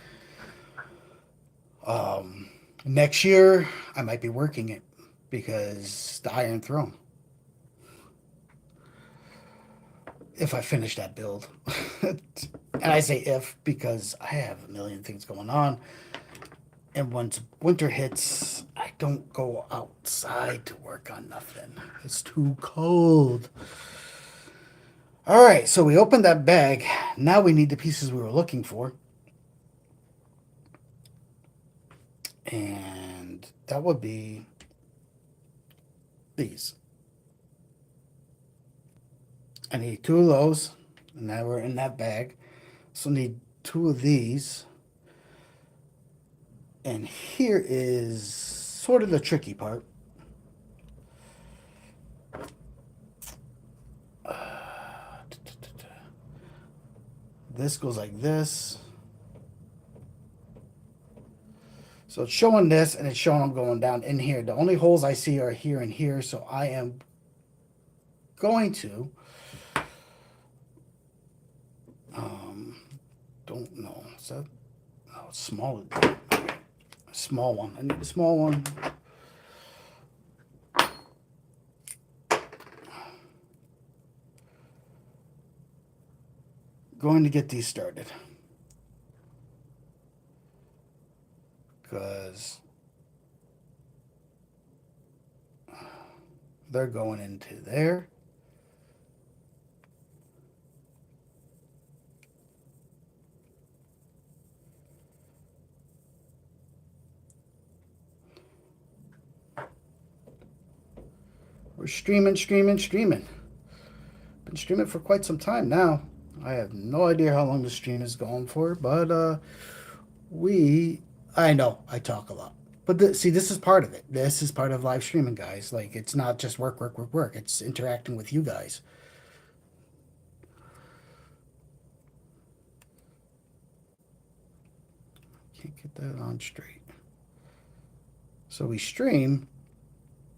Next year I might be working it because the Iron Throne. If I finish that build, and I say if because I have a million things going on, and once winter hits, I don't go outside to work on nothing. It's too cold. All right, so we opened that bag. Now we need the pieces we were looking for. And that would be these. I need two of those. And now we're in that bag. So I need two of these. And here is sort of the tricky part. This goes like this. So it's showing this, and it's showing I'm going down in here. The only holes I see are here and here, so I am going to, don't know. Is that, oh, it's small. A small one. I need a small one. Going to get these started. Because they're going into there. We're streaming, streaming, streaming. Been streaming for quite some time now. I have no idea how long the stream is going for, but I know I talk a lot. But see, this is part of it. This is part of live streaming, guys. Like, it's not just work, work, work, work. It's interacting with you guys. Can't get that on straight. So we stream,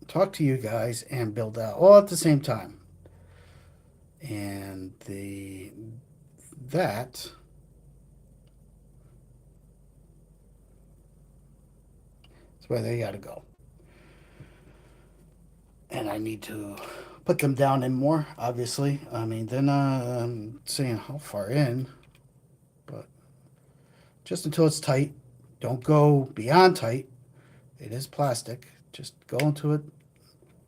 talk to you guys, and build out all at the same time. And that's where they got to go. And I need to put them down in more, obviously. I mean, they're not saying how far in, but just until it's tight. Don't go beyond tight. It is plastic. Just go into it,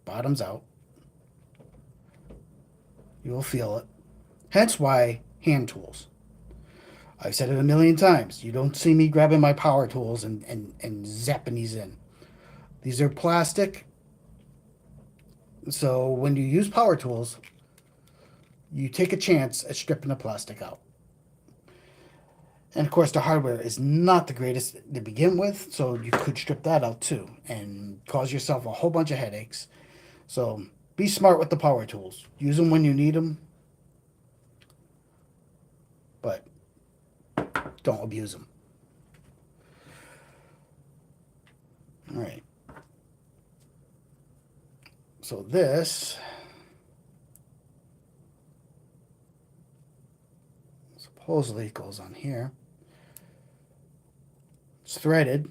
bottoms out. You will feel it. Hence why hand tools. I've said it a million times. You don't see me grabbing my power tools and zapping these in. These are plastic. So when you use power tools, you take a chance at stripping the plastic out. And of course, the hardware is not the greatest to begin with, so you could strip that out too and cause yourself a whole bunch of headaches. So be smart with the power tools. Use them when you need them, but don't abuse them. All right. So this supposedly goes on here. It's threaded.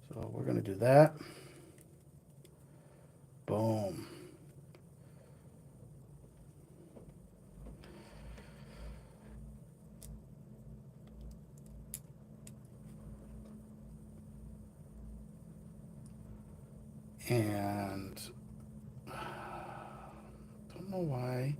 So we're going to do that. Boom. And don't know why.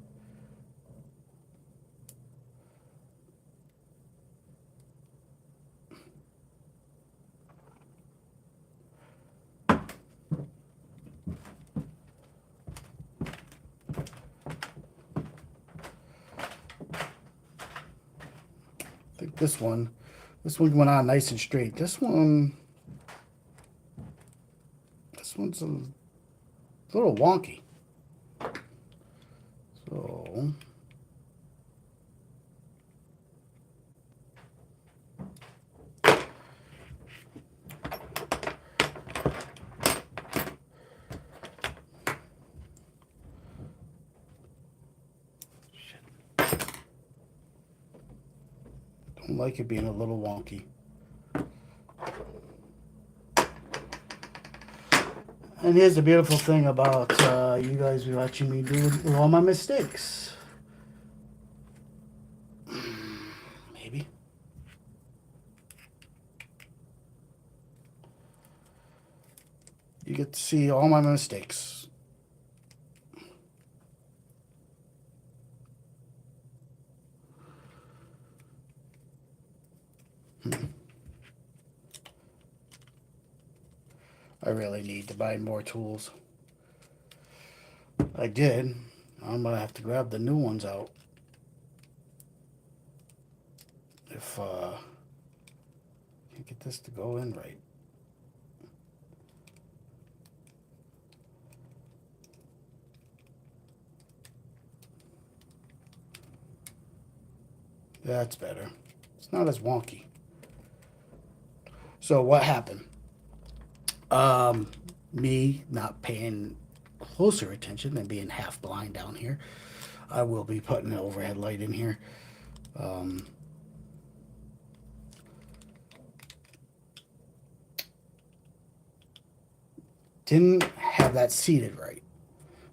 I think this one went on nice and straight. This one's a little wonky. So don't like it being a little wonky. And here's the beautiful thing about you guys watching me do with all my mistakes. Maybe. You get to see all my mistakes. I really need to buy more tools. I did. I'm gonna have to grab the new ones out. If can't get this to go in right. That's better. It's not as wonky. So what happened? Me not paying closer attention and being half blind down here. I will be putting an overhead light in here. Didn't have that seated right.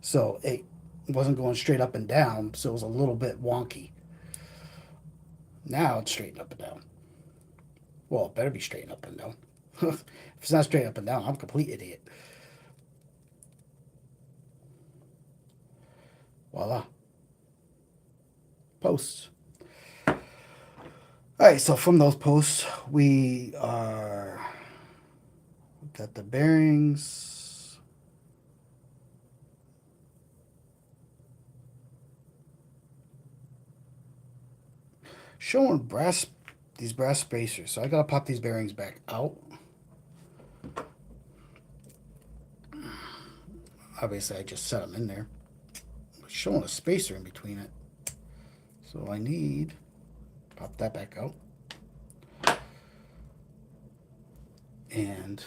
So it wasn't going straight up and down, so it was a little bit wonky. Now it's straight up and down. Well, it better be straight up and down. If it's not straight up and down, I'm a complete idiot. Voila. Posts. All right, so from those posts, we got the bearings. Showing these brass spacers. So I gotta pop these bearings back out. Obviously, I just set them in there. But showing a spacer in between it. So I need pop that back out. And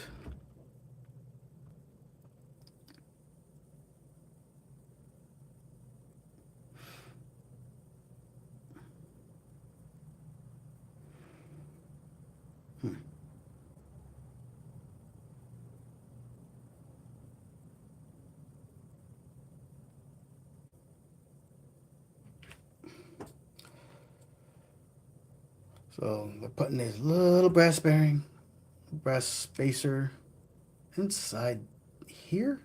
so they're putting this little brass spacer inside here.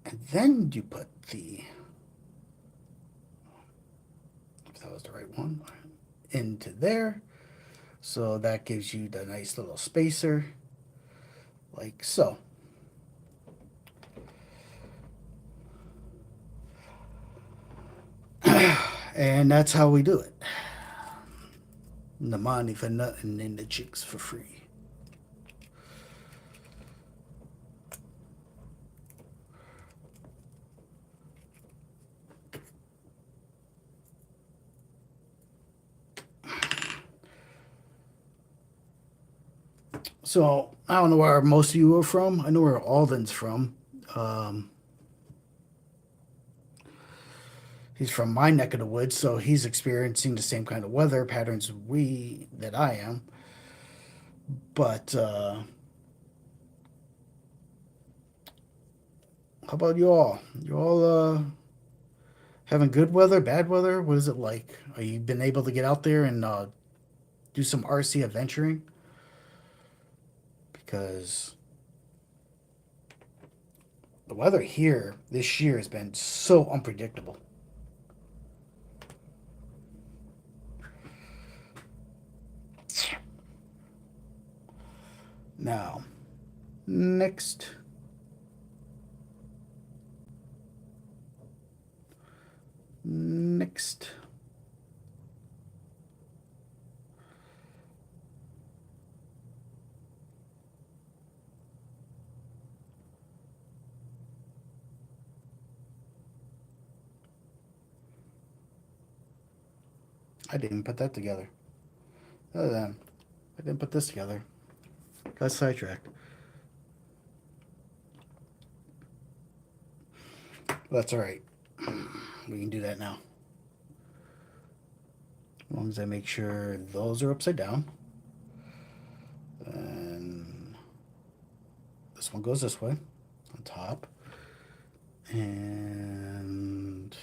And then you put if that was the right one, into there. So that gives you the nice little spacer, like so. And that's how we do it. The money for nothing and the chicks for free. So I don't know where most of you are from. I know where Alden's from. He's from my neck of the woods, so he's experiencing the same kind of weather patterns that I am. But How about you all? You all having good weather, bad weather? What is it like? Are you been able to get out there and do some RC adventuring? Because the weather here this year has been so unpredictable. Now, next, next. I didn't put that together. Other than I didn't put this together. Got sidetracked. That's all right. We can do that now. As long as I make sure those are upside down. And this one goes this way on top. And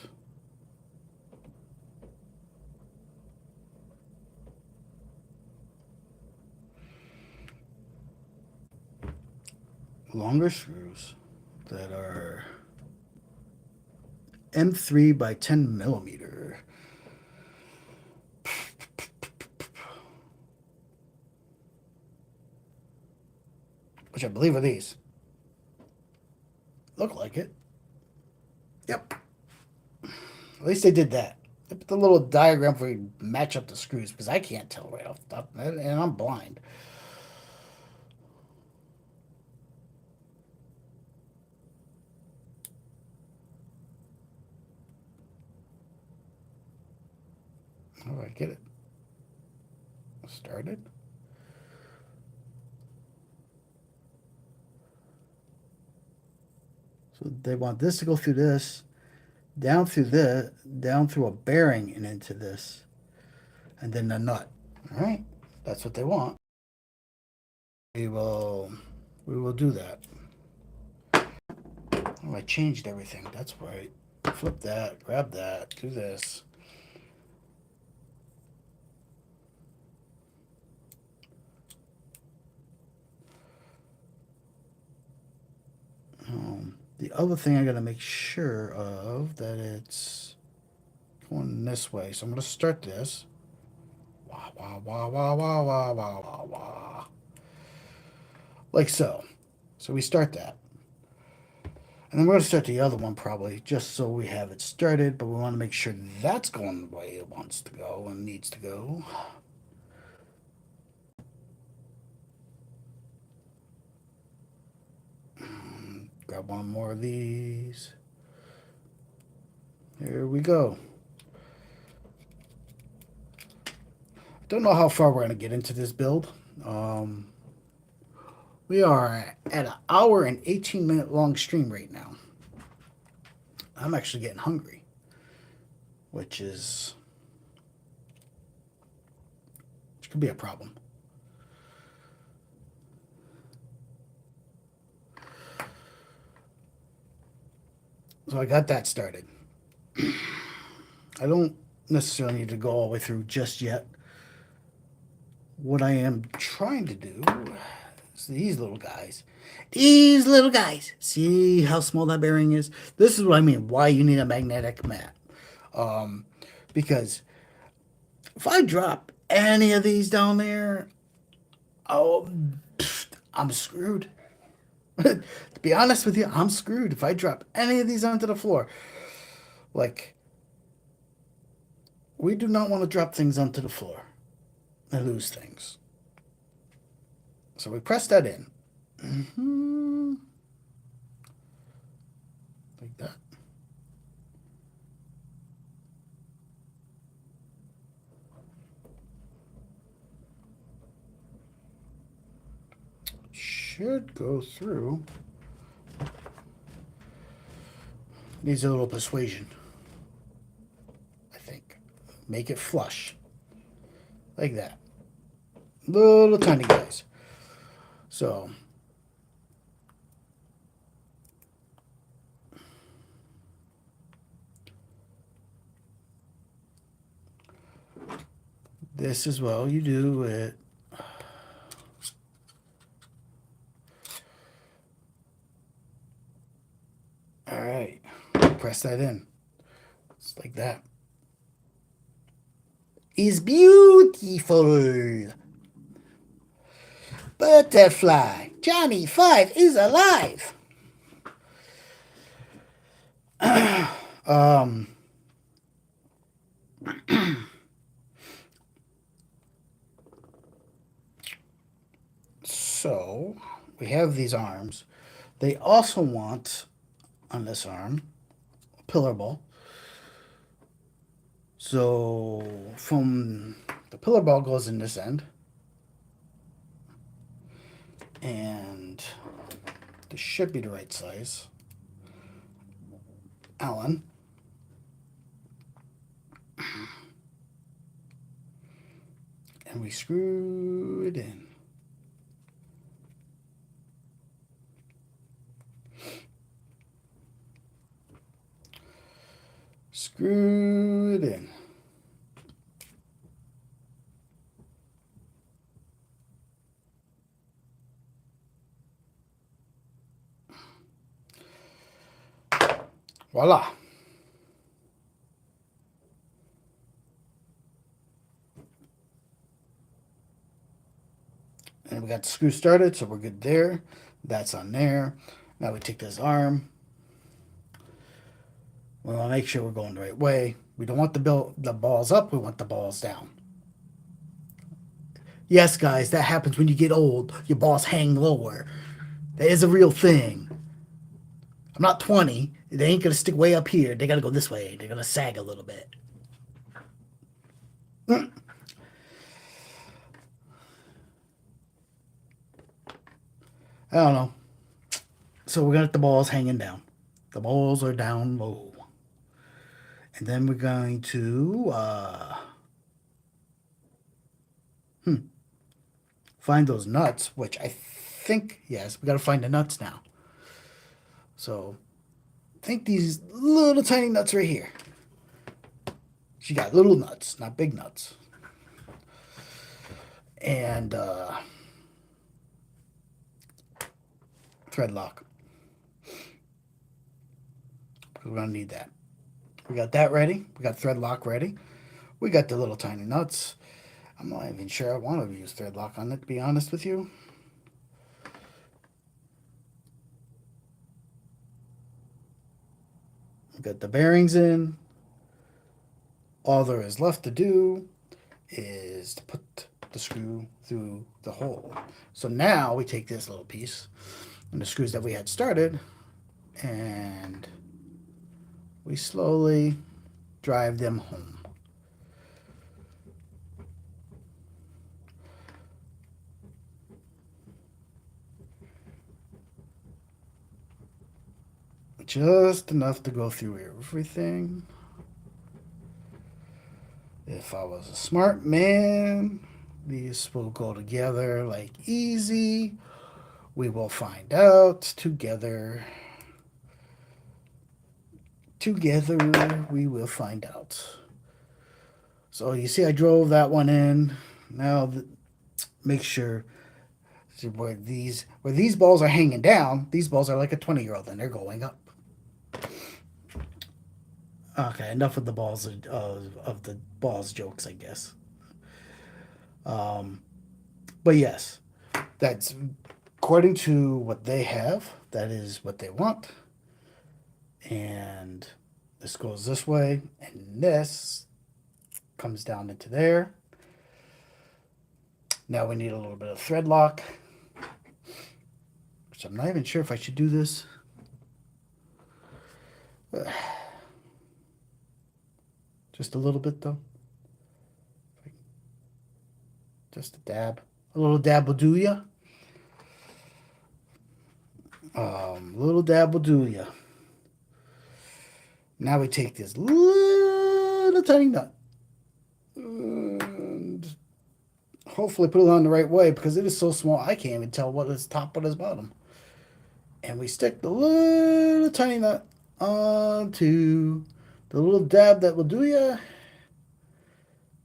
longer screws that are M3 by 10 millimeter. Which I believe are these. Look like it. Yep. At least they did that. They put the little diagram where you match up the screws because I can't tell right off the top, and I'm blind. All right, get it started. So they want this to go through this, down through this, down through a bearing and into this, and then the nut. All right, that's what they want. We will, we will do that. Oh, I changed everything. That's right. Flip that, grab that, do this. The other thing I gotta make sure of that it's going this way. So I'm gonna start this. Wah wah wah wah wah wah wah wah wah. Like so. So we start that. And then we're gonna start the other one probably, just so we have it started, but we want to make sure that's going the way it wants to go and needs to go. Grab one more of these. Here we go. Don't know how far we're going to get into this build. We are at an hour and 18-minute long stream right now. I'm actually getting hungry, which could be a problem. So I got that started. I don't necessarily need to go all the way through just yet. What I am trying to do is these little guys. These little guys. See how small that bearing is? This is what I mean. Why you need a magnetic mat. Because if I drop any of these down there, oh, I'm screwed. To be honest with you, I'm screwed if I drop any of these onto the floor. Like, we do not want to drop things onto the floor and lose things. So we press that in. Like that. Should go through. Needs a little persuasion, I think. Make it flush. Like that. Little tiny guys. So This is well you do it. All right. Press that in. Just like that. Is beautiful. Butterfly. Johnny 5 is alive. Um, so we have these arms. They also want on this arm a pillar ball. So from the pillar ball goes in this end, and this should be the right size. Allen. And we screw it in. Screw it in. Voila. And we got the screw started, so we're good there. That's on there. Now we take this arm. We want to make sure we're going the right way. We don't want the balls up. We want the balls down. Yes, guys, that happens when you get old. Your balls hang lower. That is a real thing. I'm not 20. They ain't gonna stick way up here. They gotta go this way. They're gonna sag a little bit. I don't know. So we're gonna get the balls hanging down. The balls are down low. And then we're going to find those nuts, which I think, yes, we got to find the nuts now. So I think these little tiny nuts right here. She got little nuts, not big nuts. And thread lock. We're going to need that. We got that ready. We got thread lock ready. We got the little tiny nuts. I'm not even sure I want to use thread lock on it, to be honest with you. We got the bearings in. All there is left to do is to put the screw through the hole. So now we take this little piece and the screws that we had started, and we slowly drive them home. Just enough to go through everything. If I was a smart man, these will go together like easy. We will find out together. Together, we will find out. So you see, I drove that one in. Now, make sure where these balls are hanging down. These balls are like a 20-year-old, and they're going up. Okay, enough of the balls of the balls jokes, I guess. But yes, that's according to what they have. That is what they want, and this goes this way, and this comes down into there. Now we need a little bit of thread lock, which I'm not even sure if I should do this. Just a little bit though. Just a dab. A little dab will do ya. Little dab will do ya. Now we take this little tiny nut and hopefully put it on the right way because it is so small I can't even tell what is top, what is bottom. And we stick the little tiny nut onto the little dab that will do ya.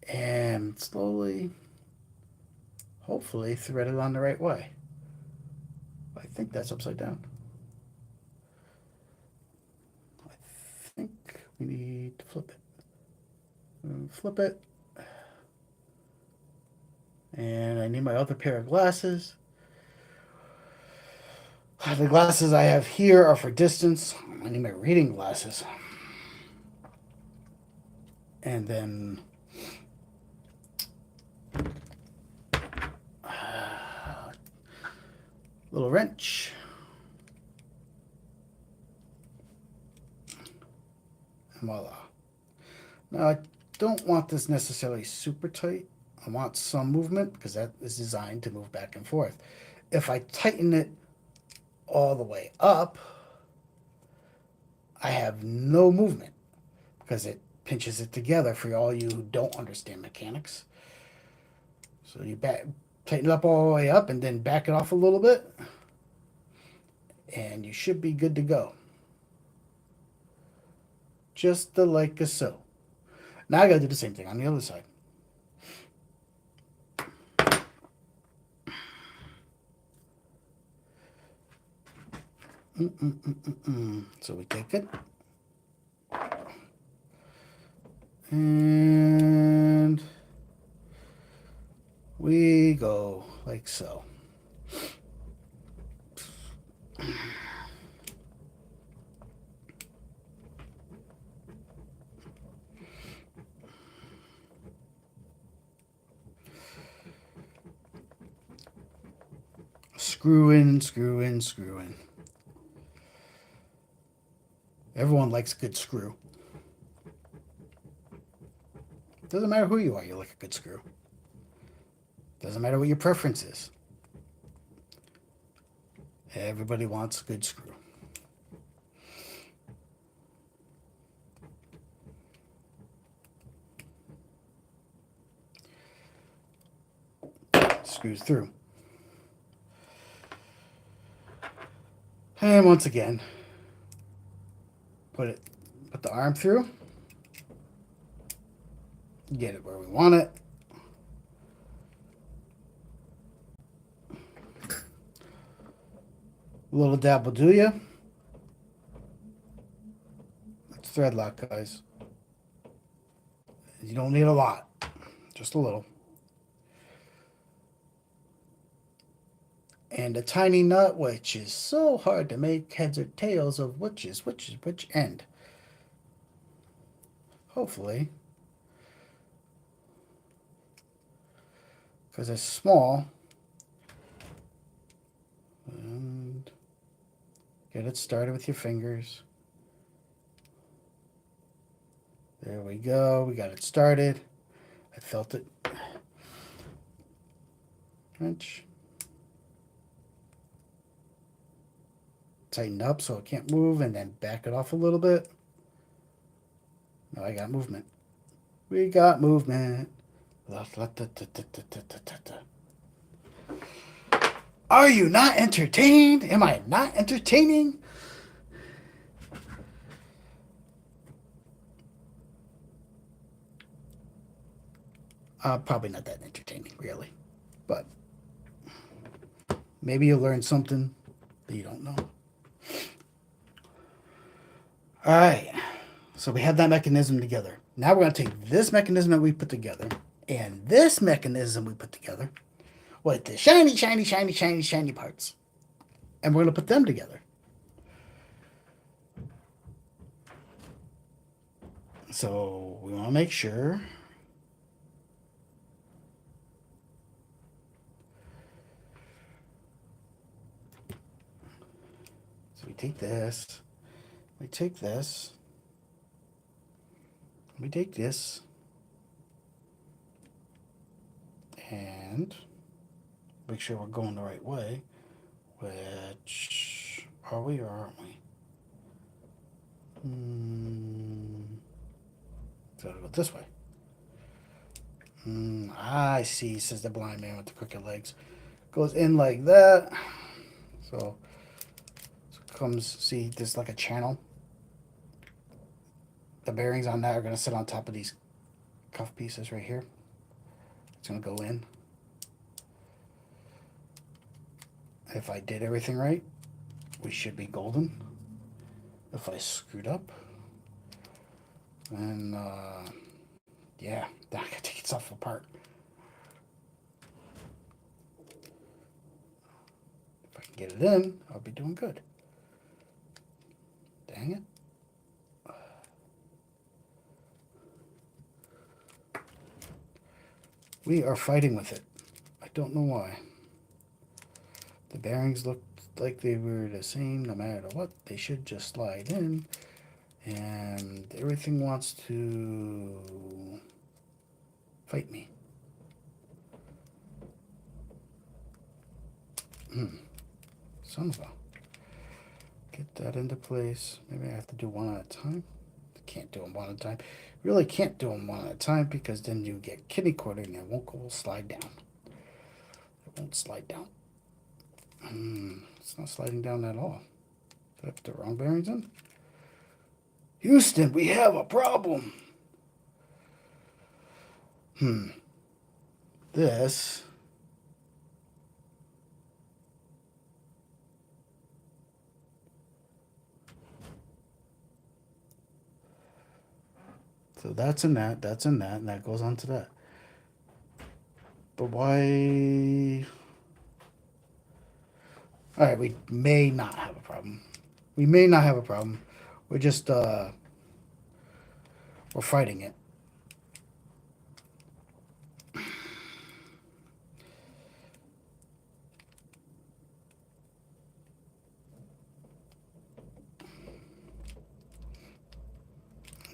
and slowly, hopefully, thread it on the right way. I think that's upside down. I think we need to flip it. Flip it. And I need my other pair of glasses. The glasses I have here are for distance. I need my reading glasses. And then little wrench. And voila. Now I don't want this necessarily super tight. I want some movement because that is designed to move back and forth. If I tighten it all the way up, I have no movement because it pinches it together for all you who don't understand mechanics. So you tighten it up all the way up and then back it off a little bit, and you should be good to go. Just like so. Now I gotta do the same thing on the other side. So we take it. And we go like so. Screw in, screw in, screw in. Everyone likes a good screw. Doesn't matter who you are, you like a good screw. Doesn't matter what your preference is. Everybody wants a good screw. Screws through. And once again, put the arm through. Get it where we want it. A little dab will do you. It's thread lock, guys. You don't need a lot, just a little. And a tiny nut, which is so hard to make heads or tails of which end. Hopefully, because it's small. And get it started with your fingers. There we go. We got it started. I felt it. Wrench. Tighten up so it can't move, and then back it off a little bit. Now I got movement. We got movement. Are you not entertained? Am I not entertaining? Probably not that entertaining, really. But maybe you'll learn something that you don't know. All right. So we have that mechanism together. Now we're going to take this mechanism that we put together and this mechanism we put together with the shiny, shiny, shiny, shiny, shiny parts. And we're going to put them together. So we want to make sure so we take this, we take this, we take this, and make sure we're going the right way, which are we or aren't we? So it'll go this way. I see, says the blind man with the crooked legs. Goes in like that. So it comes, see, there's like a channel. The bearings on that are going to sit on top of these cuff pieces right here. It's going to go in. If I did everything right, we should be golden. If I screwed up, then yeah, then I gotta take itself apart. If I can get it in, I'll be doing good. Dang it. We are fighting with it. I don't know why. The bearings looked like they were the same no matter what. They should just slide in. And everything wants to fight me. Son of a. Get that into place. Maybe I have to do one at a time. Can't do them one at a time. Really can't do them one at a time because then you get kitty cornered and it won't go slide down. It won't slide down. It's not sliding down at all. Did I put the wrong bearings in? Houston, we have a problem. This so that's in that, and that goes on to that. But why? All right, we may not have a problem. We may not have a problem. We're just we're fighting it.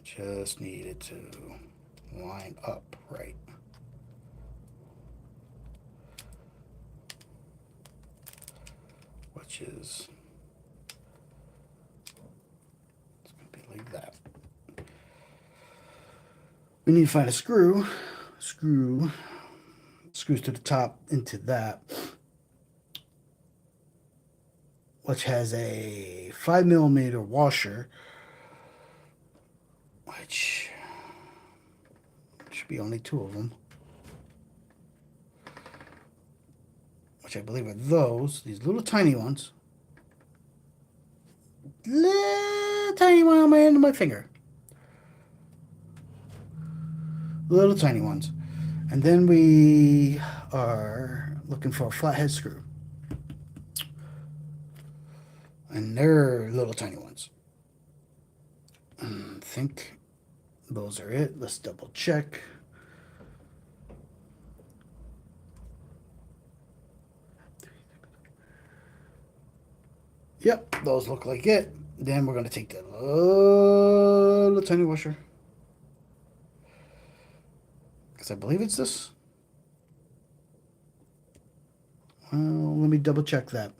Just needed to line up right. Which is, it's going to be like that. We need to find a screw. Screws to the top into that, which has a 5mm washer, which should be only 2 of them, which I believe are these little tiny ones. Little tiny one on my end of my finger. Little tiny ones. And then we are looking for a flathead screw. And they're little tiny ones. I think those are it. Let's double check. Yep, those look like it. Then we're going to take the little tiny washer. Because I believe it's this. Well, let me double check that.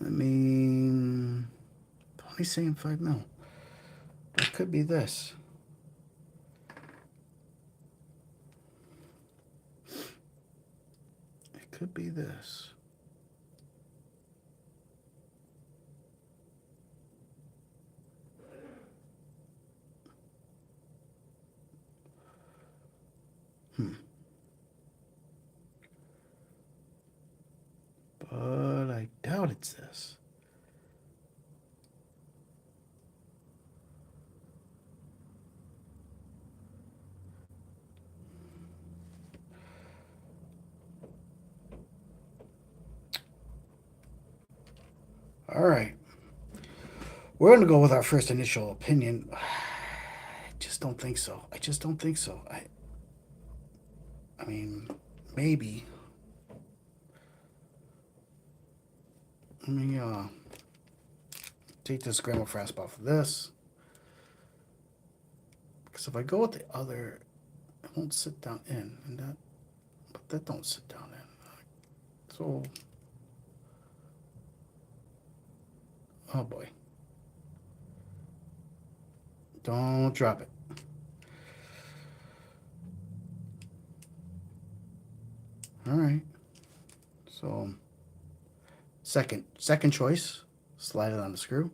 I mean, only saying 5mm. It could be this. It could be this. But I doubt it's this. All right. We're going to go with our first initial opinion. I just don't think so. I just don't think so. I mean, maybe. Let me take this grandma rasp off of this. Because if I go with the other, it won't sit down in. And that, but that don't sit down in. So, oh boy. Don't drop it. All right. So, second choice, slide it on the screw.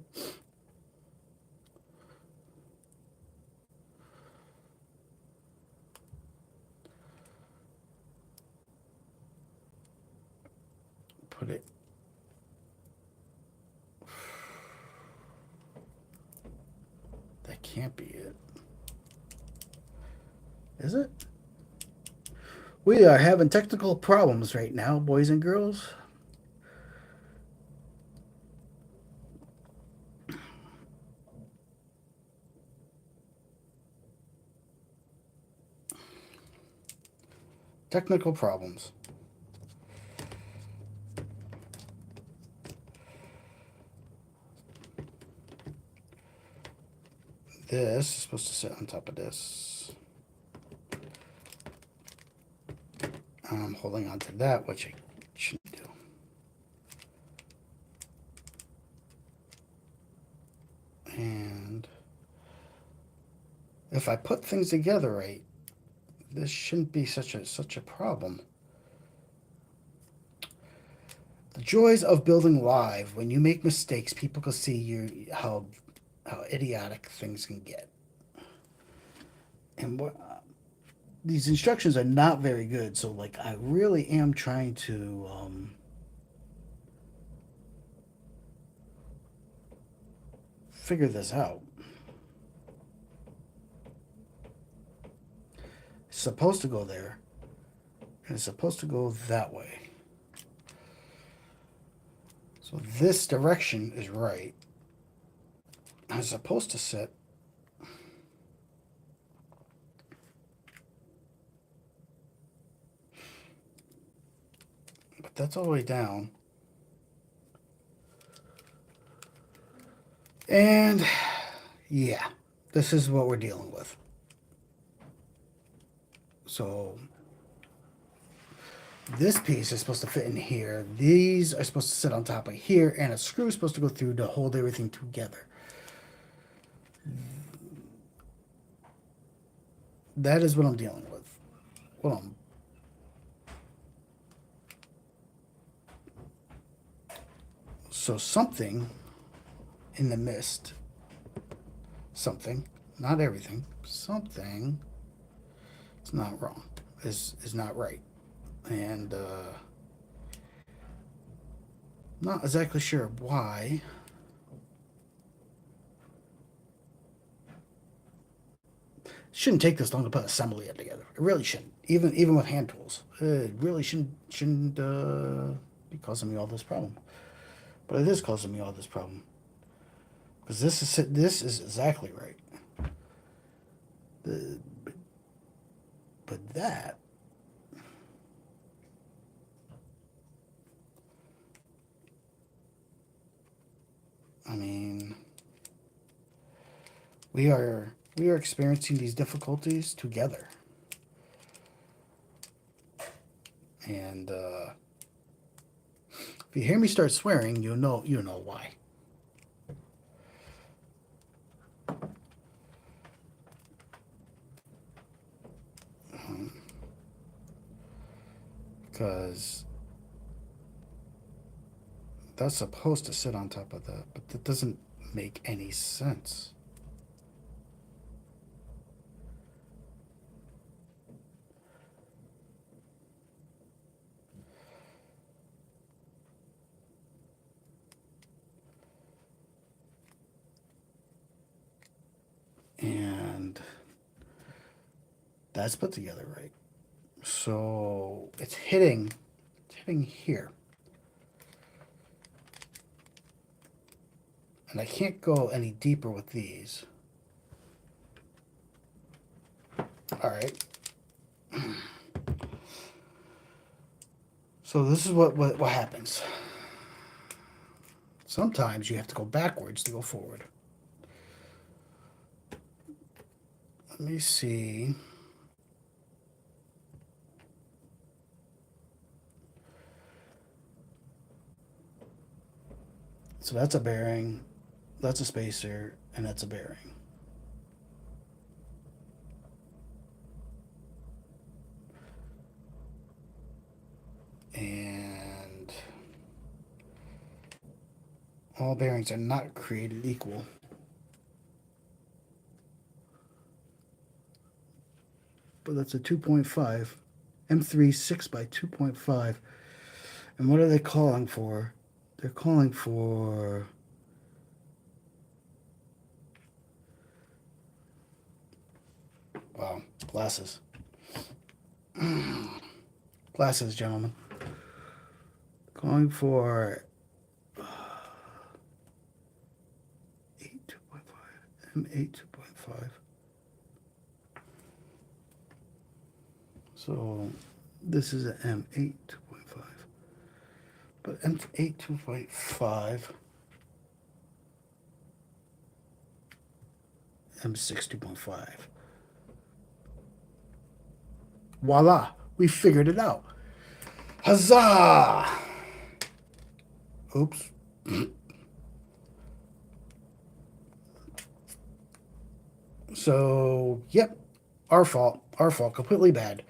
can't be it. Is it? We are having technical problems right now, boys and girls. Technical problems. This is supposed to sit on top of this. I'm holding on to that, which I shouldn't do. And if I put things together right, this shouldn't be such a problem. The joys of building live. When you make mistakes, people can see how idiotic things can get. And what these instructions are not very good. So like I really am trying to figure this out. It's supposed to go there, and it's supposed to go that way. So this direction is right. It's supposed to sit. But that's all the way down. And yeah, this is what we're dealing with. So this piece is supposed to fit in here. These are supposed to sit on top of here, and a screw is supposed to go through to hold everything together. That is what I'm dealing with. Hold on. So something in the mist, something, not everything, something is not wrong, is not right. And not exactly sure why. Shouldn't take this long to put assembly it together. It really shouldn't. Even with hand tools, it really shouldn't be causing me all this problem. But it is causing me all this problem because this is exactly right. The, but that I mean, we are experiencing these difficulties together, and if you hear me start swearing, you know why. Because that's supposed to sit on top of that, but that doesn't make any sense. And that's put together right. So it's hitting here. And I can't go any deeper with these. All right. So this is what happens. Sometimes you have to go backwards to go forward. Let me see. So that's a bearing, that's a spacer, and that's a bearing. And all bearings are not created equal. But that's a 2.5. M3 6 by 2.5. And what are they calling for? They're calling for go. Glasses. Glasses, gentlemen. Going for 8 2.5. M8 2.5. So this is an M8 2.5. But M8 2.5. M6 2.5. Voila! We figured it out. Huzzah! Oops. So, yep. Our fault. Our fault. Completely bad.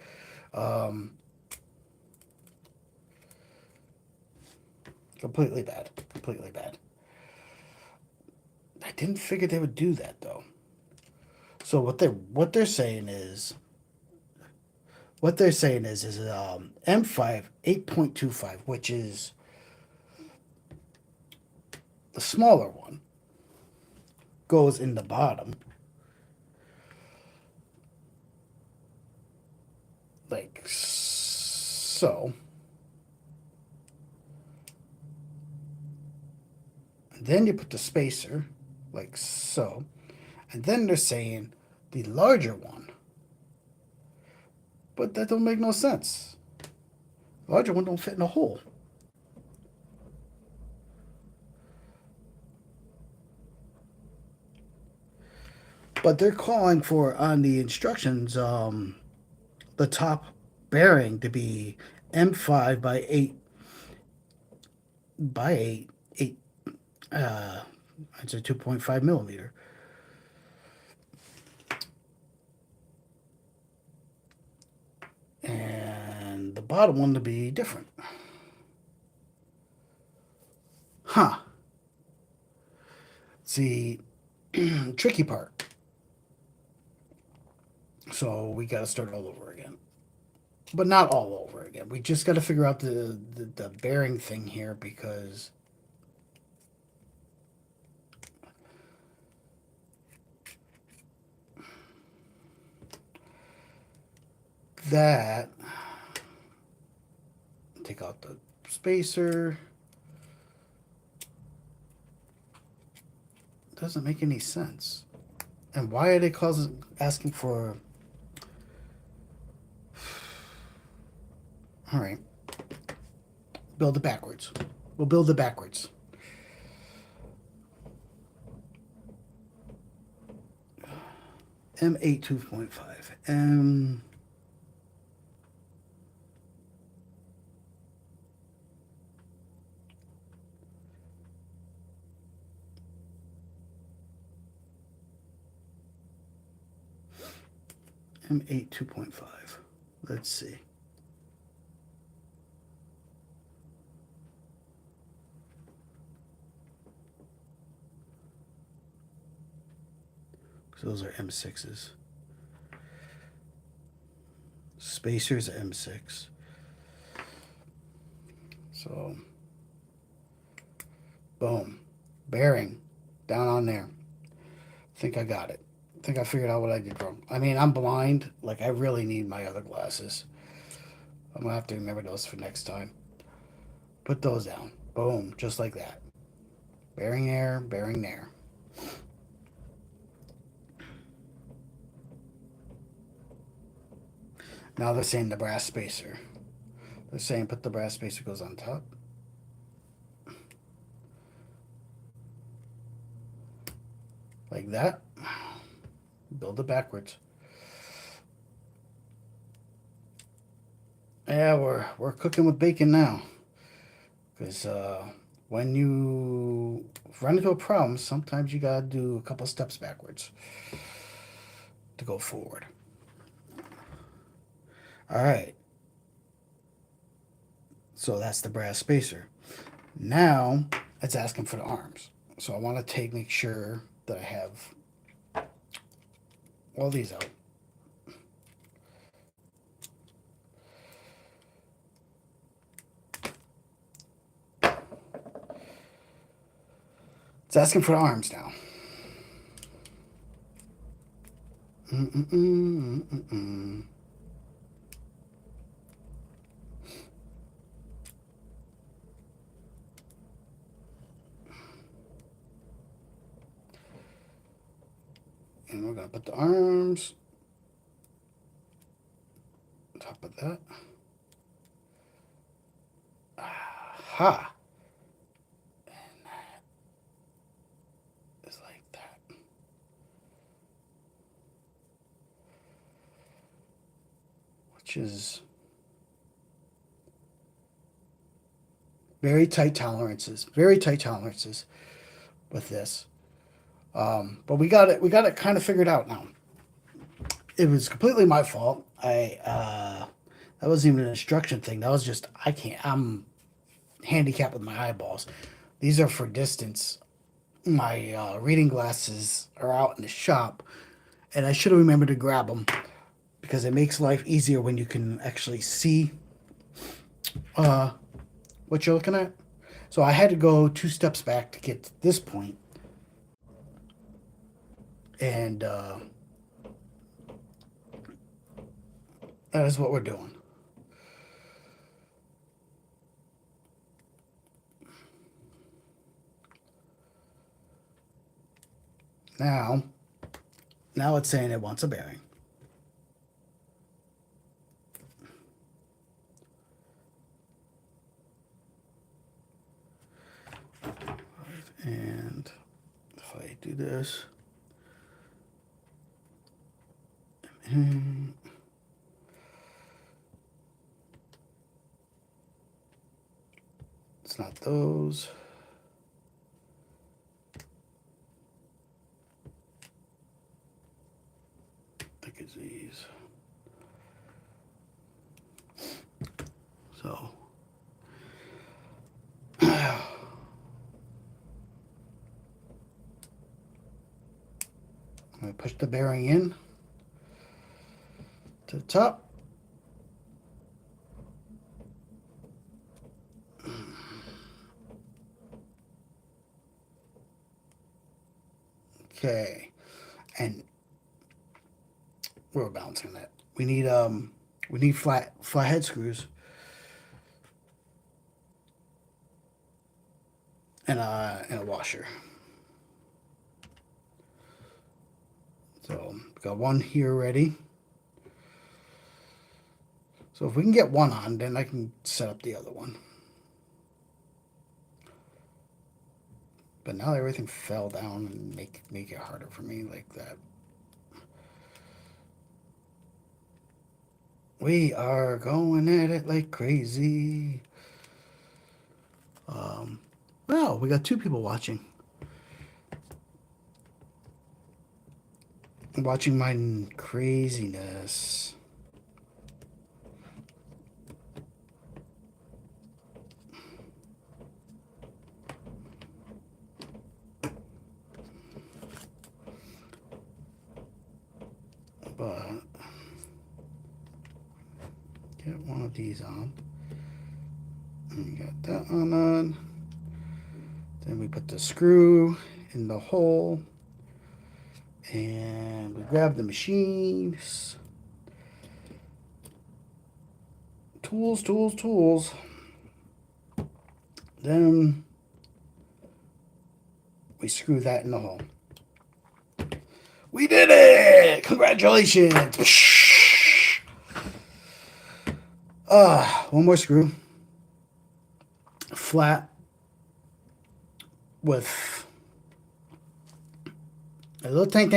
Completely bad. Completely bad. I didn't figure they would do that though. So what they're saying is M5 8.25, which is the smaller one, goes in the bottom. Like so. And then you put the spacer, like so. And then they're saying the larger one. But that don't make no sense. The larger one don't fit in a hole. But they're calling for on the instructions the top bearing to be M5 by 8 by 8 I'd say 2.5 millimeter. And the bottom one to be different. Huh. See, tricky part. So we got to start all over again. But not all over again. We just got to figure out the bearing thing here because that, take out the spacer, doesn't make any sense. And why are they asking for? All right, build it backwards. We'll build it backwards. M8 2.5. M. M8 2.5. Let's see. So those are M6s. Spacers M6. So, boom. Bearing down on there. I think I got it. I think I figured out what I did wrong. I mean, I'm blind. Like, I really need my other glasses. I'm going to have to remember those for next time. Put those down. Boom. Just like that. Bearing there, bearing there. Now they're saying the brass spacer. They're saying put the brass spacer goes on top. Like that. Build it backwards. Yeah, we're cooking with bacon now. Because when you run into a problem, sometimes you gotta do a couple steps backwards to go forward. All right. So that's the brass spacer. Now it's asking for the arms. So I want to make sure that I have all these out. It's asking for the arms now. Mm-mm-mm-mm-mm. And we're gonna put the arms on top of that. Ha! It's like that. Which is very tight tolerances. Very tight tolerances with this. But we got it. We got it kind of figured out now. It was completely my fault. That wasn't even an instruction thing. That was just I can't. I'm handicapped with my eyeballs. These are for distance. My reading glasses are out in the shop, and I should have remembered to grab them because it makes life easier when you can actually see uh, what you're looking at. So I had to go two steps back to get to this point, and that is what we're doing. Now, now it's saying it wants a bearing. And if I do this, and it's not those. I think it's these. So I push the bearing in to the top. Okay, and we're balancing that. We need flathead screws and a washer. So we got one here ready. So if we can get one on, then I can set up the other one. But now everything fell down and make it harder for me like that. We are going at it like crazy. Wow, we got two people watching. Watching my craziness. But get one of these on. And you got that on. Then we put the screw in the hole. And we grab the machines. Tools, tools, tools. Then we screw that in the hole. We did it! Congratulations! One more screw. Flat with a little tank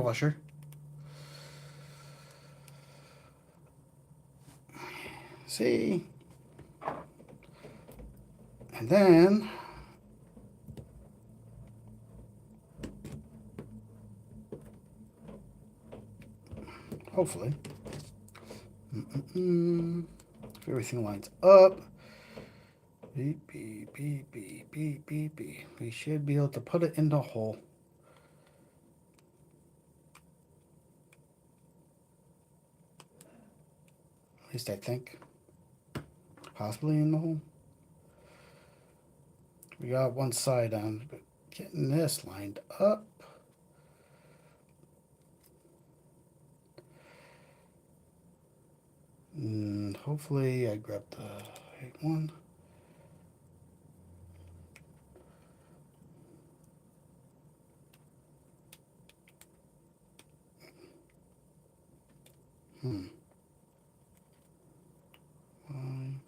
washer. See? And then hopefully, if everything lines up, beep, beep, beep, beep, beep, beep, beep, we should be able to put it in the hole. At least I think. Possibly in the hole. We got one side on, but getting this lined up. Hopefully I grabbed the right one. Hmm. Um,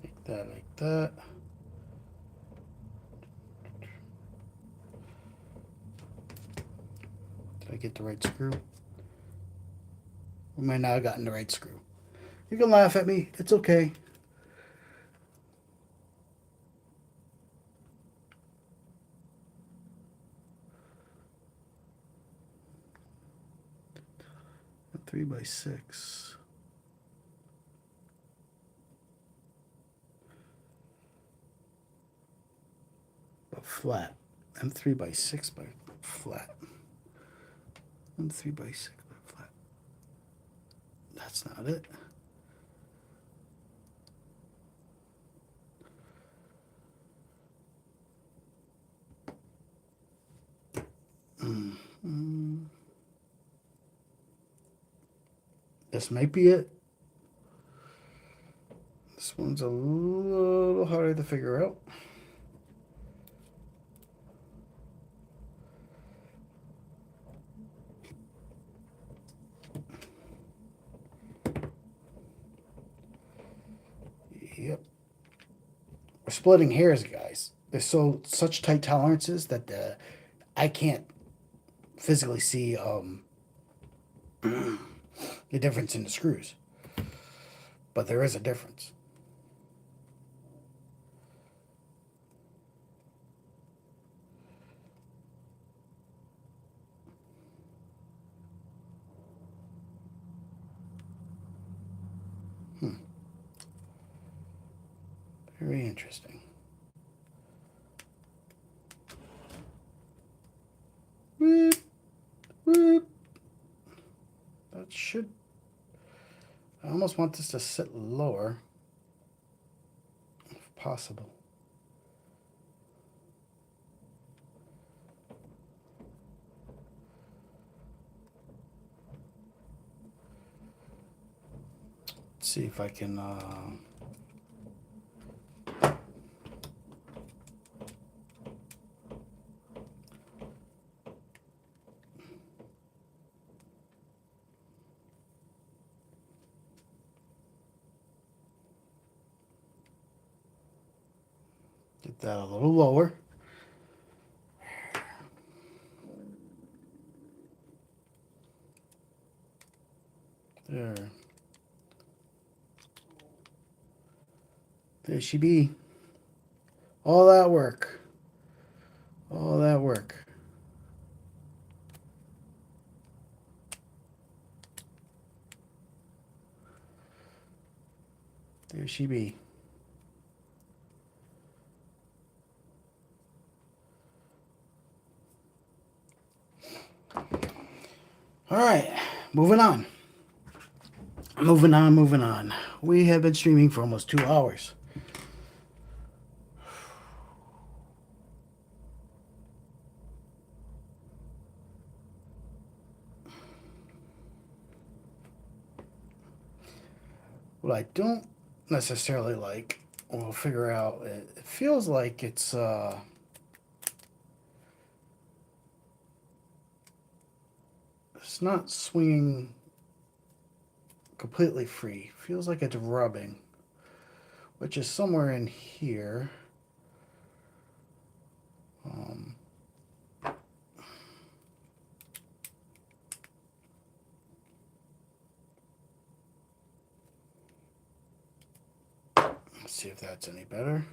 like that, like that. Did I get the right screw? We might not have gotten the right screw. You can laugh at me. It's okay. A 3x6. But flat. I'm 3x6 by flat. I'm 3x6 by flat. That's not it. Mm. This might be it. This one's a little harder to figure out. Yep. We're splitting hairs, guys. There's such tight tolerances that I can't physically see the difference in the screws. But there is a difference. Hmm. Very interesting. Whoop, whoop. That should. I almost want this to sit lower, if possible. Let's see if I can. Get that a little lower. There. There she be. All that work. All that work. There she be. All right, moving on. Moving on. We have been streaming for almost 2 hours. What I don't necessarily like, we'll figure out, it feels like it's not swinging completely free. Feels like it's rubbing, which is somewhere in here. Let's see if that's any better.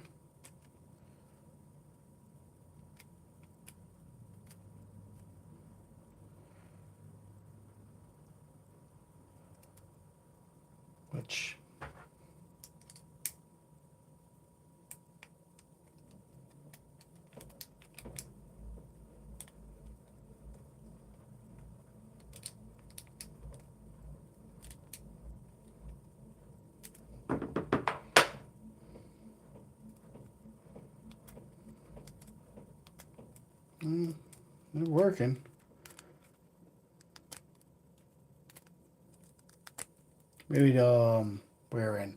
Which They're working. Maybe we're in.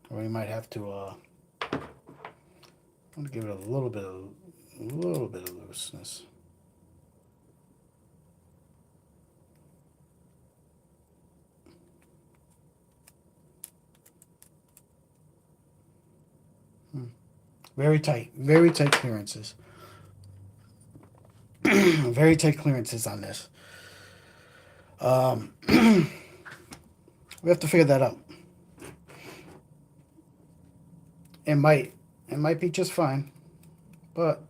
Or we might have to I'm gonna give it a little bit of looseness. Hmm. Very tight clearances. Very tight clearances on this. We have to figure that out. It might, it might be just fine, but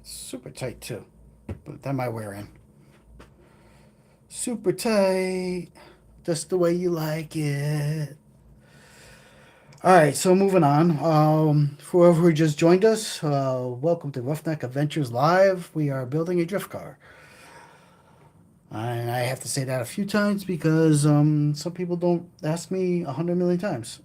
super tight too. But that might wear in. Super tight, just the way you like it. All right, so moving on. For whoever just joined us, welcome to Roughneck Adventures Live. We are building a drift car. And I have to say that a few times because some people don't ask me 100 million times.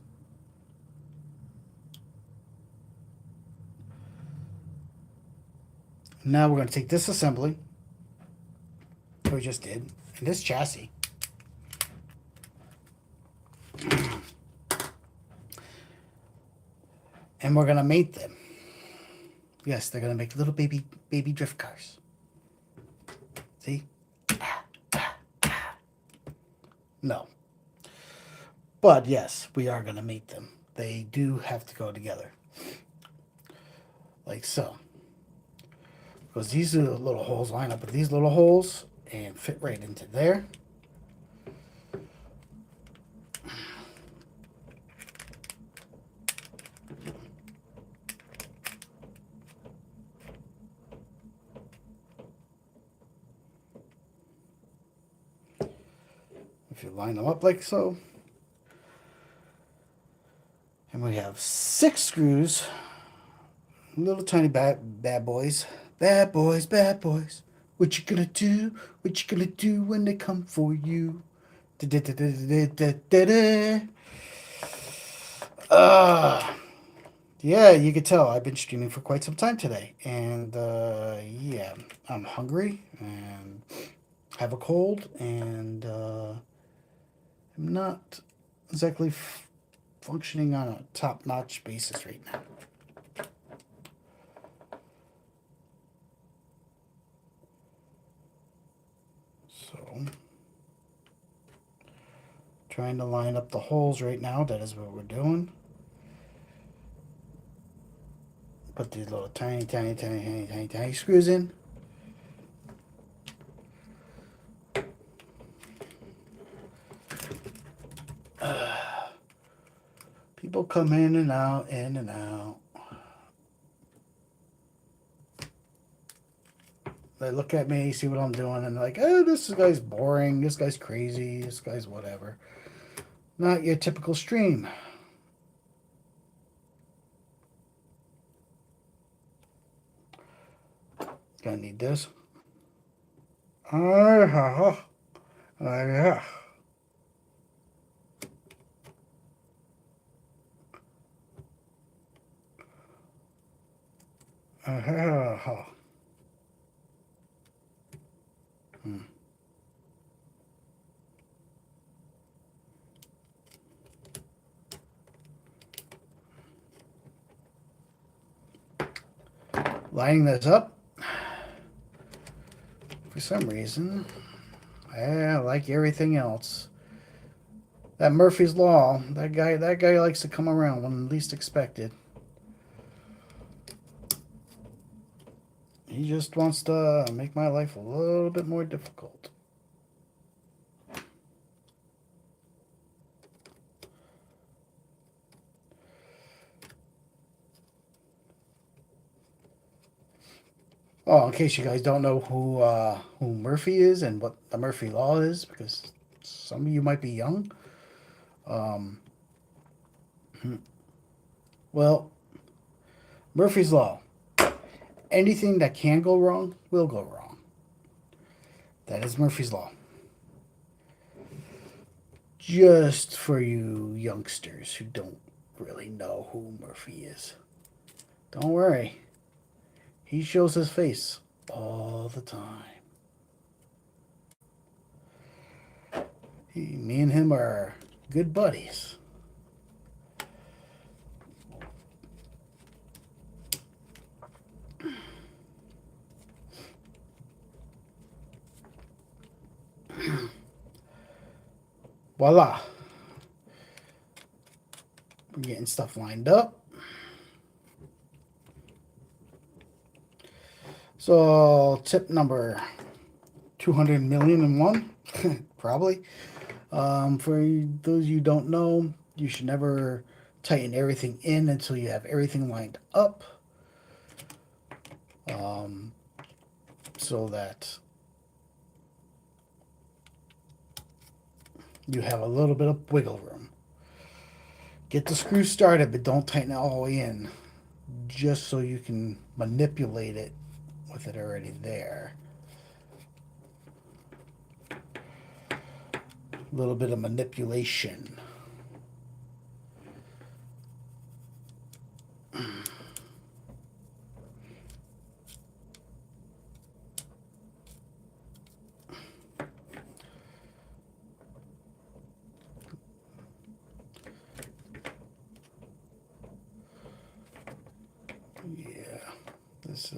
Now we're going to take this assembly that we just did, and this chassis, and we're going to mate them. Yes, they're going to make little baby drift cars. See? No. But yes, we are going to mate them. They do have to go together. Like so. Because these are the little holes line up with these little holes and fit right into there. If you line them up like so. And we have 6 screws. Little tiny bad boys. Bad boys, bad boys. What you gonna do? What you gonna do when they come for you? Uh, yeah, you could tell I've been streaming for quite some time today. And yeah, I'm hungry and have a cold and I'm not exactly functioning on a top-notch basis right now. So, trying to line up the holes right now. That is what we're doing. Put these little tiny screws in. People come in and out, in and out. They look at me, see what I'm doing, and they're like, oh, this guy's boring, this guy's crazy, this guy's whatever. Not your typical stream. Gonna need this. Yeah. Hmm. Lining this up. For some reason, like everything else, that Murphy's Law, that guy likes to come around when least expected. He just wants to make my life a little bit more difficult. Oh, in case you guys don't know who Murphy is and what the Murphy Law is, because some of you might be young. Um, well, Murphy's Law. Anything that can go wrong will go wrong. That is Murphy's Law. just for you youngsters who don't really know who Murphy is. Don't worry. He shows his face all the time. Me and him are good buddies. Voila. We're getting stuff lined up. So tip number 200,000,001, probably. For those you don't know, you should never tighten everything in until you have everything lined up. So that you have a little bit of wiggle room. Get the screw started, but don't tighten it all the way in, just so you can manipulate it with it already there. A little bit of manipulation. Yeah, this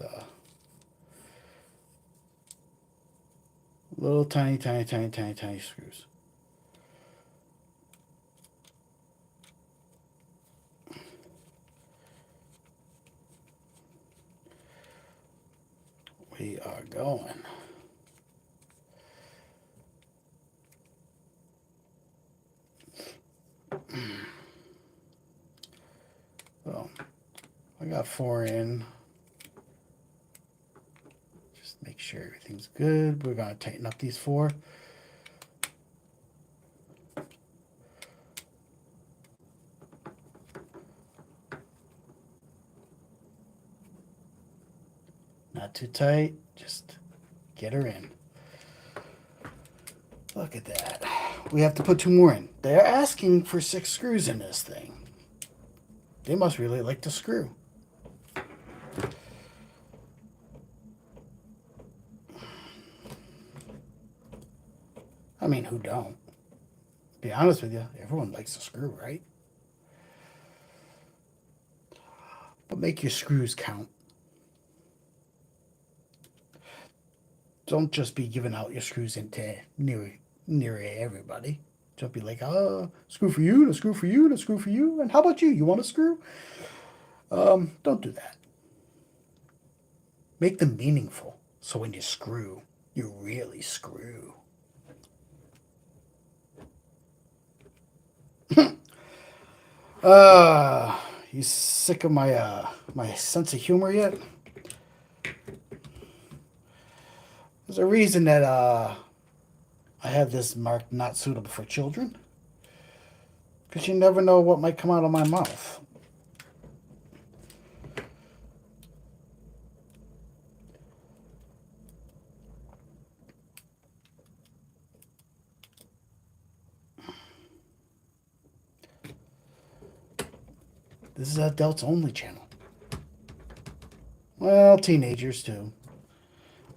little tiny screws. We are going. So I got 4 in. Just make sure everything's good. We're going to tighten up these 4. Not too tight. Just get her in. Look at that. We have to put 2 more in. They're asking for 6 screws in this thing. They must really like to screw. I mean, who don't? Be honest with you, everyone likes to screw, right? But make your screws count. Don't just be giving out your screws into near everybody. Don't be like, oh, screw for you, and a screw for you, and a screw for you. And how about you? You want a screw? Don't do that. Make them meaningful. So when you screw, you really screw. You sick of my my sense of humor yet? There's a reason that I have this marked not suitable for children. Because you never know what might come out of my mouth. This is adults only channel. Well, teenagers too.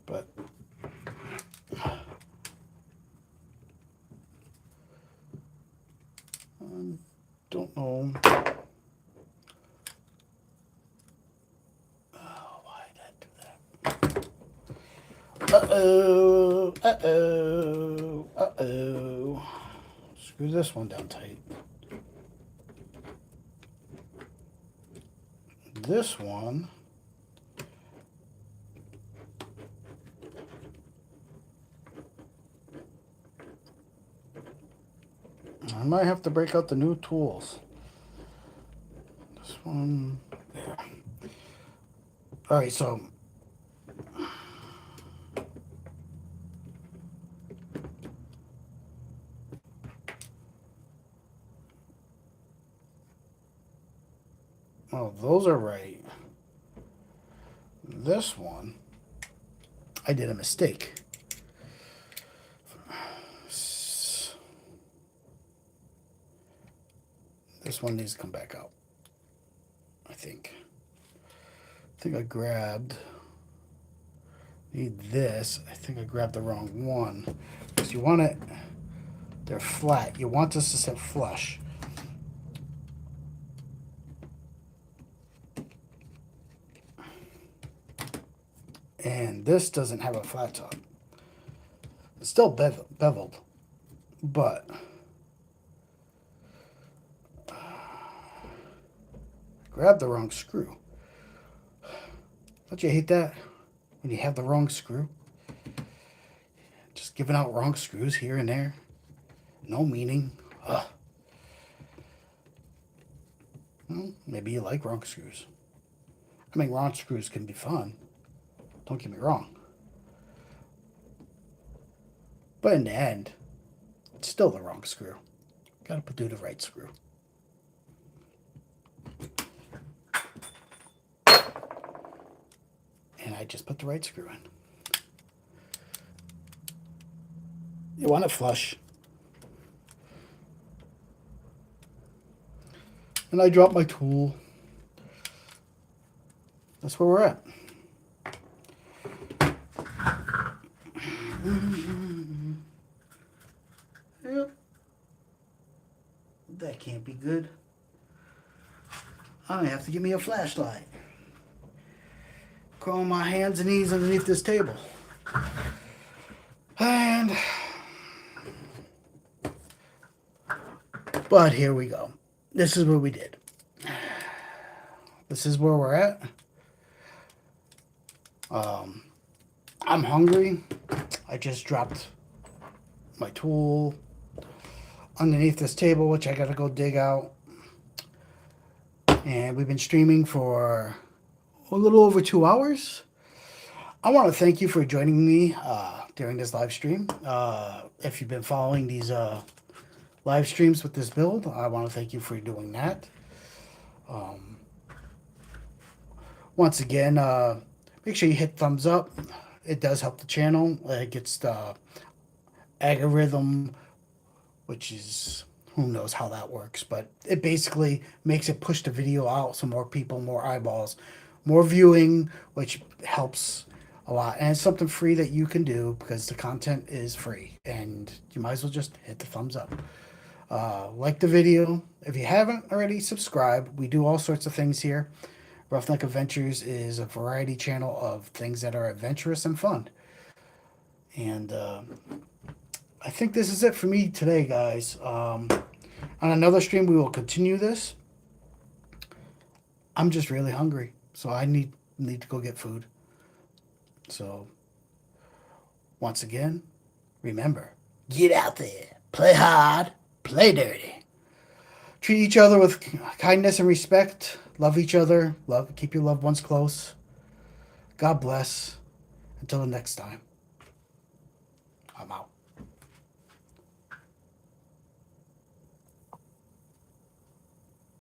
But don't know. Oh, why did I do that? Uh-oh. Uh-oh. Uh-oh. Screw this one down tight. This one. I might have to break out the new tools. This one there. All right, so oh, those are right. This one, I did a mistake. This one needs to come back out. I think I grabbed. Need this. I think I grabbed the wrong one. Because you want it. They're flat. You want this to sit flush. And this doesn't have a flat top. It's still beveled, but grab the wrong screw. Don't you hate that when you have the wrong screw? Just giving out wrong screws here and there. No meaning. Ugh. Well, maybe you like wrong screws. I mean, wrong screws can be fun. Don't get me wrong. But in the end, it's still the wrong screw. Gotta do the right screw. And I just put the right screw in. You want it flush. And I dropped my tool. That's where we're at. Yep. That can't be good. I have to give me a flashlight. Crawl my hands and knees underneath this table. But here we go. This is what we did. This is where we're at. I'm hungry. I just dropped my tool underneath this table, which I gotta go dig out. And we've been streaming for a little over 2 hours. I want to thank you for joining me during this live stream. If you've been following these live streams with this build, I want to thank you for doing that. Once again, make sure you hit thumbs up. It does help the channel. It gets the algorithm, which is, who knows how that works, but it basically makes it push the video out so more people, more eyeballs, more viewing, which helps a lot. And it's something free that you can do because the content is free, and you might as well just hit the thumbs up. Like the video. If you haven't already, subscribe. We do all sorts of things here. Roughneck Adventures is a variety channel of things that are adventurous and fun. And I think this is it for me today, guys. On another stream, we will continue this. I'm just really hungry, so I need to go get food. So, once again, remember, get out there, play hard, play dirty. Treat each other with kindness and respect. Love each other. Keep your loved ones close. God bless. Until the next time, I'm out.